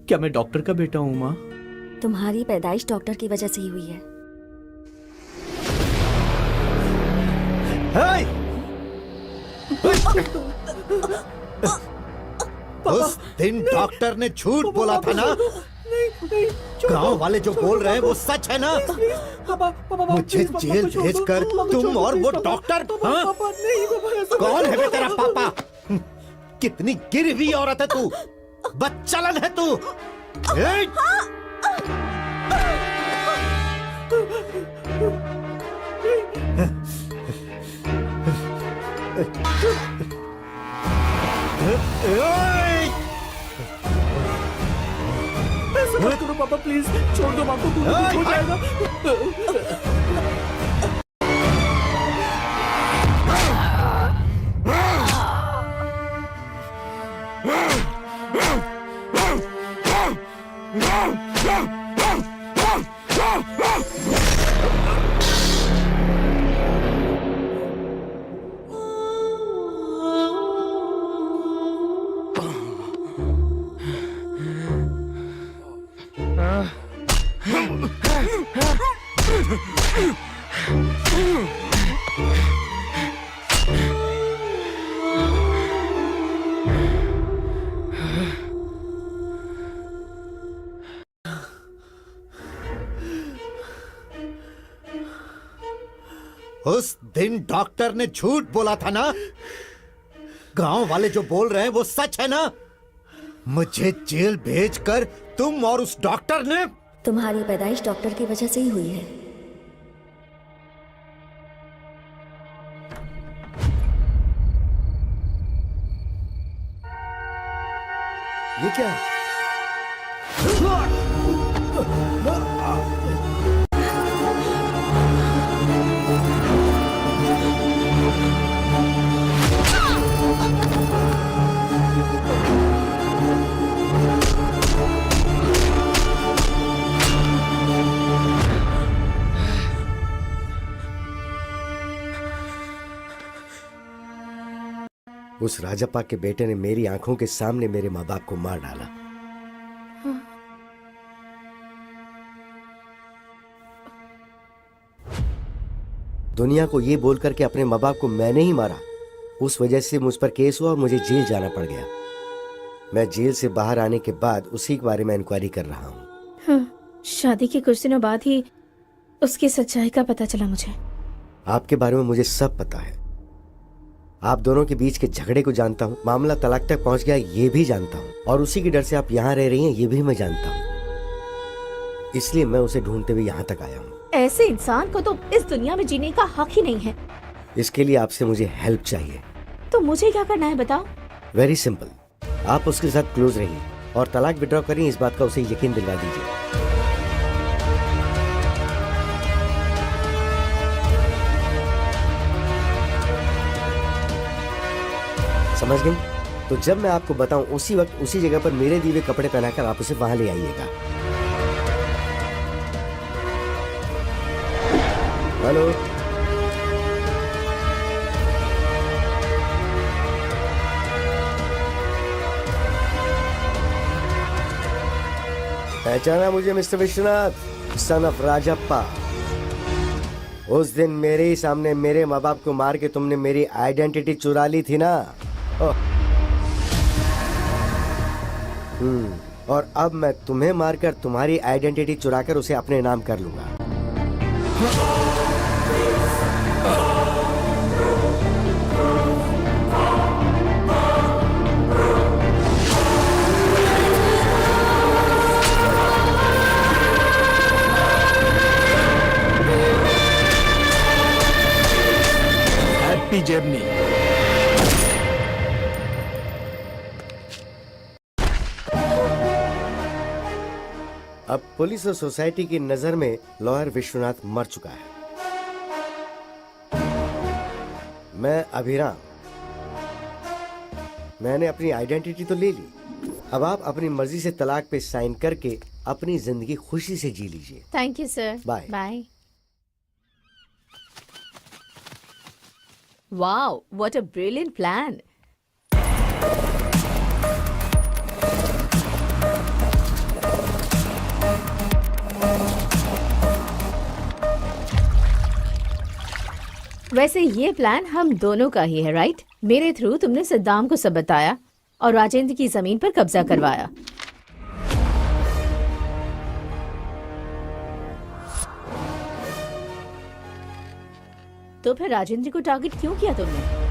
क्या मैं डॉक्टर का बेटा हूँ माँ? तुम्हारी पैदाइश डॉक्टर की वजह से ही हुई है। उस दिन डॉक्टर ने झूठ बोला था ना? गांव वाले जो बोल रहे हैं वो सच है ना? मुझे जेल भेजकर तुम और वो डॉक्टर, हाँ? कौन है बे तेरा पापा? कितनी गिरी हुई औरत है तू, बदचलन है तू। ऐसा मत करो पापा, प्लीज छोड़ दो, माँ को कुछ हो जाएगा। उस दिन डॉक्टर ने झूठ बोला था ना? गांव वाले जो बोल रहे हैं वो सच है ना? मुझे जेल भेजकर तुम और उस डॉक्टर ने... तुम्हारी पैदाइश डॉक्टर की वजह से ही हुई है। ये क्या है? उस राजप्पा के बेटे ने मेरी आंखों के सामने मेरे माँ बाप को मार डाला। दुनिया को ये बोलकर के अपने माँ बाप को मैंने ही मारा, उस वजह से मुझ पर केस हुआ और मुझे जेल जाना पड़ गया। मैं जेल से बाहर आने के बाद उसी के बारे में इंक्वायरी कर रहा हूँ। हाँ, शादी के कुछ दिनों बाद ही उसकी सच्चाई का पता चला मुझे। आपके बारे में मुझे सब पता है। आप दोनों के बीच के झगड़े को जानता हूँ, मामला तलाक तक पहुँच गया ये भी जानता हूँ, और उसी के डर से आप यहाँ रह रही हैं ये भी मैं जानता हूँ। इसलिए मैं उसे ढूंढते हुए यहाँ तक आया हूँ। ऐसे इंसान को तो इस दुनिया में जीने का हक ही नहीं है। इसके लिए आपसे मुझे हेल्प चाहिए। तो मुझे क्या करना है बताओ? वेरी सिंपल, आप उसके साथ क्लोज रहिए और तलाक विड्रॉ करिए, इस बात का उसे यकीन दिलवा दीजिए। समझ गई? तो जब मैं आपको बताऊं उसी वक्त उसी जगह पर मेरे दिए हुए कपड़े पहनाकर आप उसे वहां ले आइएगा। हेलो, पहचाना मुझे mister Vishwanath, son of Rajappa? उस दिन मेरे ही सामने मेरे माँ बाप को मार के तुमने मेरी आइडेंटिटी चुरा ली थी ना? और अब मैं तुम्हें मारकर तुम्हारी आइडेंटिटी चुराकर उसे अपने नाम कर लूंगा। Happy journey. अब पुलिस और सोसाइटी की नजर में लॉयर विश्वनाथ मर चुका है। मैं अभिराम, मैंने अपनी आइडेंटिटी तो ले ली, अब आप अपनी मर्जी से तलाक पे साइन करके अपनी जिंदगी खुशी से जी लीजिए। Thank you sir. Bye bye. Wow, what a brilliant plan. वैसे ये प्लान हम दोनों का ही है, राइट? मेरे थ्रू तुमने सद्दाम को सब बताया और राजेंद्र की जमीन पर कब्जा करवाया। तो फिर राजेंद्र को टारगेट क्यों किया तुमने?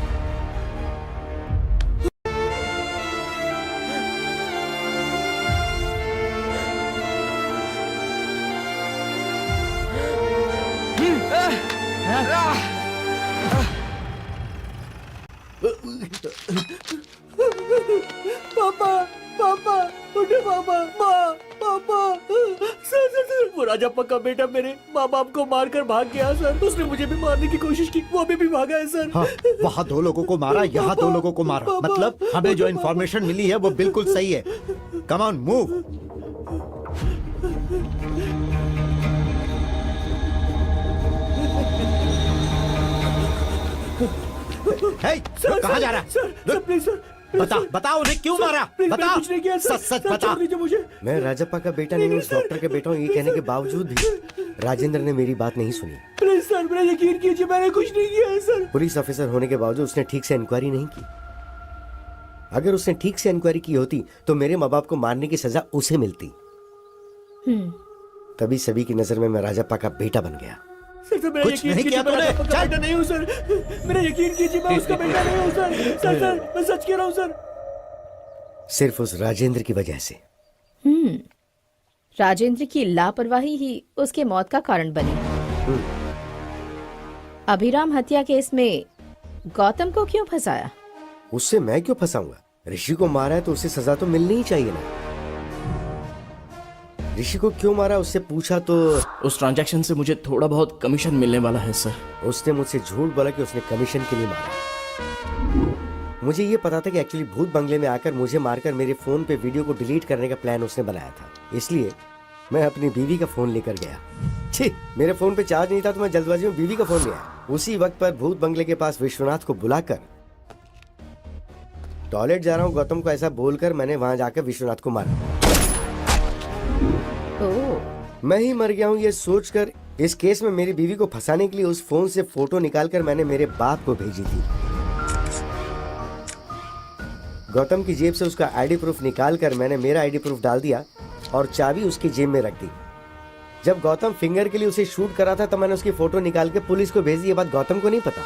पापा, पापा, उठे पापा, माँ, पापा। सर, वो राजप्पा का बेटा मेरे माँ बाप को मारकर भाग गया सर। उसने मुझे भी मारने की कोशिश की, वो अभी भी भागा है सर। हाँ, वहाँ 2 लोगों को मारा, यहाँ 2 लोगों को मारा। मतलब हमें जो इन्फॉर्मेशन मिली है वो बिल्कुल सही है। Come on, move. सर, कहाँ जा रहा है? सर, प्लीज सर, बता बता उन्हें क्यों मारा, बता, कुछ नहीं किया सर, सच सच सर, बता। छोड़ दीजिए मुझे। मैं राजप्पा का बेटा नहीं हूँ, उस डॉक्टर के बेटा हूँ। ये कहने के बावजूद भी राजेंद्र ने मेरी बात नहीं सुनी। प्लीज सर, मेरा यकीन कीजिए, मैंने कुछ नहीं किया है सर। पुलिस ऑफिसर होने के बावजूद उसने ठीक से इंक्वायरी नहीं की। अगर उसने ठीक से इंक्वायरी की होती तो मेरे माँ बाप को मारने की सजा उसे मिलती। तभी सभी की नजर में मैं राजप्पा का बेटा बन गया। सर मेरा कुछ यकीन नहीं कीजिए, किया मैं तूने। राजप्पा का बेटा नहीं हूँ सर। मेरा यकीन कीजिए, मैं उसका बेटा नहीं हूँ सर। सर मैं सच कह रहा हूँ सर। सिर्फ उस राजेंद्र की वजह से। राजेंद्र की लापरवाही ही उसके मौत का कारण बनी। अभिराम हत्या केस में गौतम को क्यों फंसाया? उससे मैं क्यों फंसाऊंगा? ऋषि को मारा है तो उसे सजा तो मिलनी ही चाहिए ना। ऋषि को क्यों मारा उससे पूछा तो उस ट्रांजैक्शन से मुझे थोड़ा बहुत कमीशन मिलने वाला है सर। उसने मुझसे झूठ बोला कि उसने कमीशन के लिए मारा। मुझे ये पता था कि एक्चुअली भूत बंगले में आकर मुझे मारकर मेरे फोन पे वीडियो को डिलीट करने का प्लान उसने बनाया था। इसलिए मैं अपनी बीवी का फोन लेकर गया। छी, मेरे फोन पे चार्ज नहीं था तो मैं जल्दबाजी में बीवी का फोन ले आया। उसी वक्त पर भूत बंगले के पास विश्वनाथ को बुलाकर टॉयलेट जा रहा हूँ गौतम को ऐसा बोलकर मैंने वहां जाकर विश्वनाथ को मारा। मैं ही मर गया हूँ ये सोचकर इस केस में मेरी बीवी को फंसाने के लिए उस फोन से फोटो निकालकर मैंने मेरे बाप को भेजी थी। गौतम की जेब से उसका आईडी प्रूफ निकालकर मैंने मेरा आईडी प्रूफ डाल दिया और चाबी उसकी जेब में रख दी। जब गौतम फिंगर के लिए उसे शूट करा था तब मैंने उसकी फोटो निकाल के पुलिस को भेजी। ये बात गौतम को नहीं पता।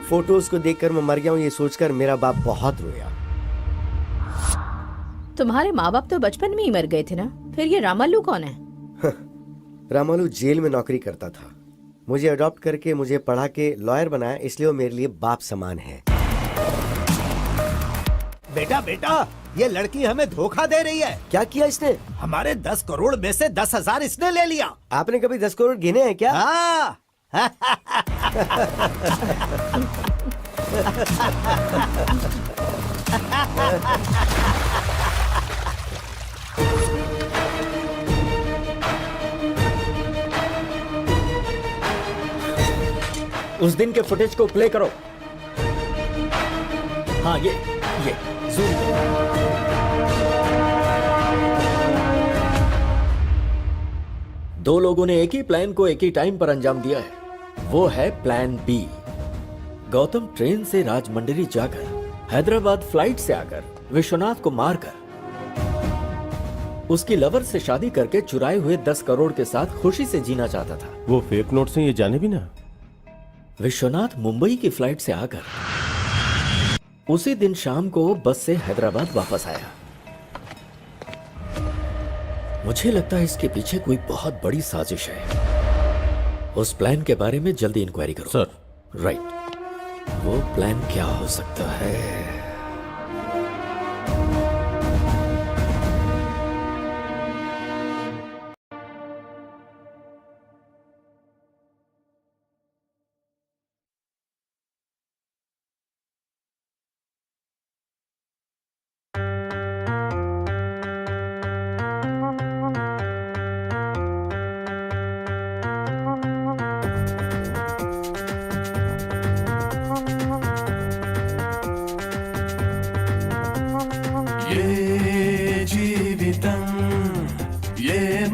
फोटोज को देखकर मैं मर गया हूँ ये सोचकर मेरा बाप बहुत रोया। तुम्हारे माँ बाप तो बचपन में ही मर गए थे ना, फिर ये रामालू कौन है? रामालू जेल में नौकरी करता था। मुझे अडॉप्ट करके मुझे पढ़ा के लॉयर बनाया, इसलिए वो मेरे लिए बाप समान है। बेटा बेटा, ये लड़की हमें धोखा दे रही है। क्या किया इसने? हमारे 10 करोड़ में से 10,000 इसने ले लिया। आपने कभी 10 करोड़ गिने हैं क्या? हाँ। उस दिन के फुटेज को प्ले करो। हाँ ये जूम। दो लोगों ने एक ही प्लान को एक ही टाइम पर अंजाम दिया है, वो है प्लान बी। गौतम ट्रेन से राजमंड्री जाकर हैदराबाद फ्लाइट से आकर विश्वनाथ को मारकर उसकी लवर से शादी करके चुराए हुए 10 करोड़ के साथ खुशी से जीना चाहता था। वो फेक नोट से ये जाने भी ना। विश्वनाथ मुंबई की फ्लाइट से आकर उसी दिन शाम को बस से हैदराबाद वापस आया। मुझे लगता है इसके पीछे कोई बहुत बड़ी साजिश है। उस प्लान के बारे में जल्दी इंक्वायरी करो। सर। राइट, वो प्लान क्या हो सकता है?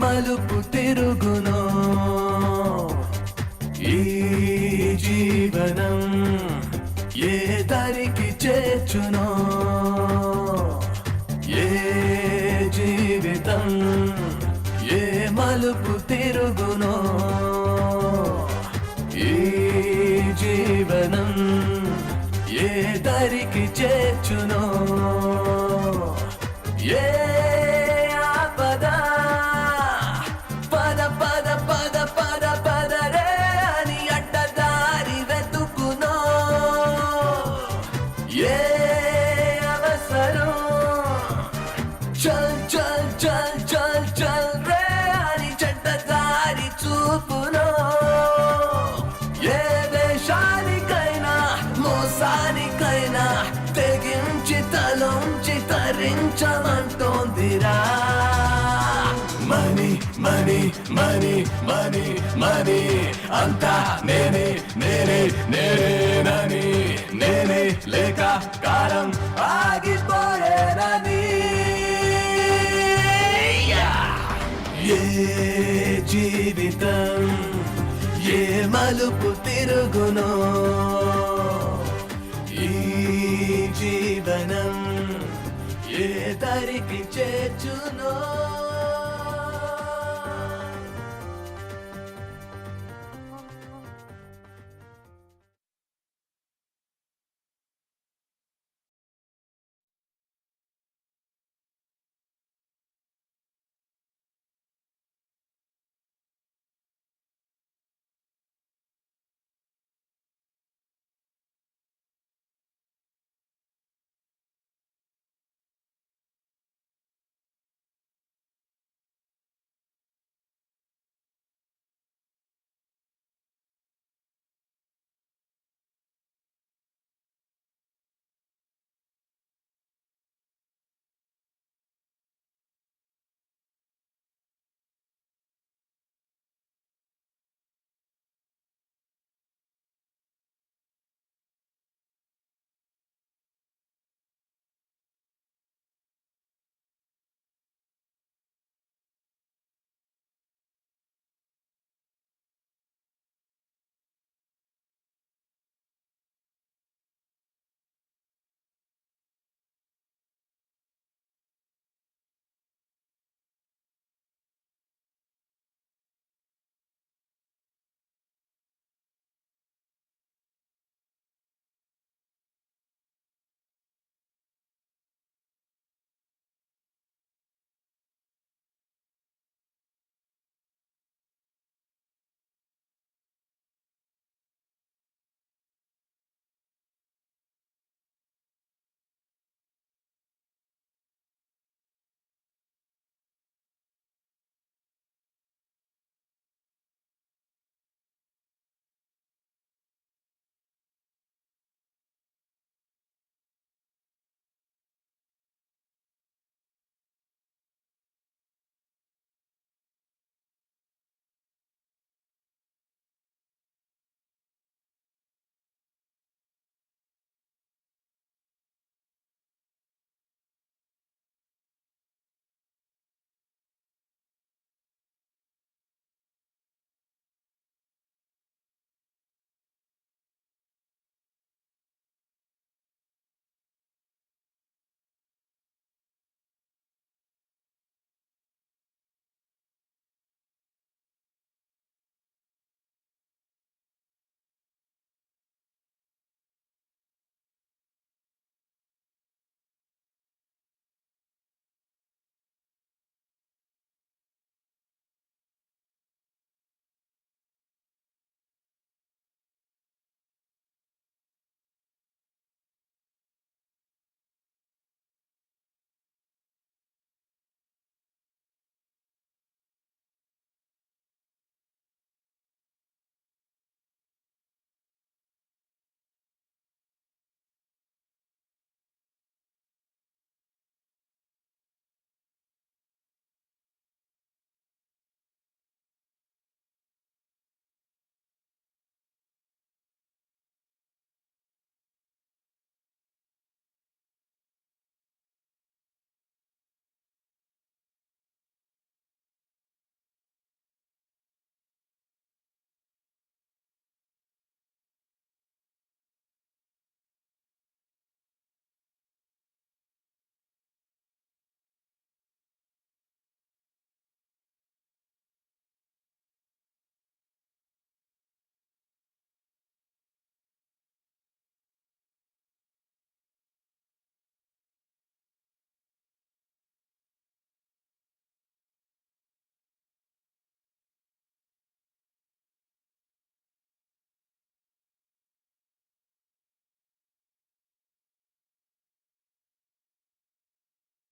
మలుపు తిరుగునో ఈ జీవనం ఏ దారికి చేర్చునో ఏ జీవితం ఏ మలుపు తిరుగునో ఈ జీవనం ఏ దారికి చేర్చునో ఏ ఆపద పద పద పద పద పద రే అని అడ్డదారి వెతుకునో ఏ అవసరం చల్ చల్ చల్ చల్ చల్ రే అని చెడ్డదారి చూపునో ఏ వేషానికైనా మోసానికైనా తెగించి తలోంచి తరించమంటోందిరా money money money money money అంతా నేనే నేనే నేనేనని నేనే లేక కాలం ఆగిపోయేనని ఏ జీవితం ఏ మలుపు తిరుగునో ఈ జీవనం ఏ దరికి చేర్చునో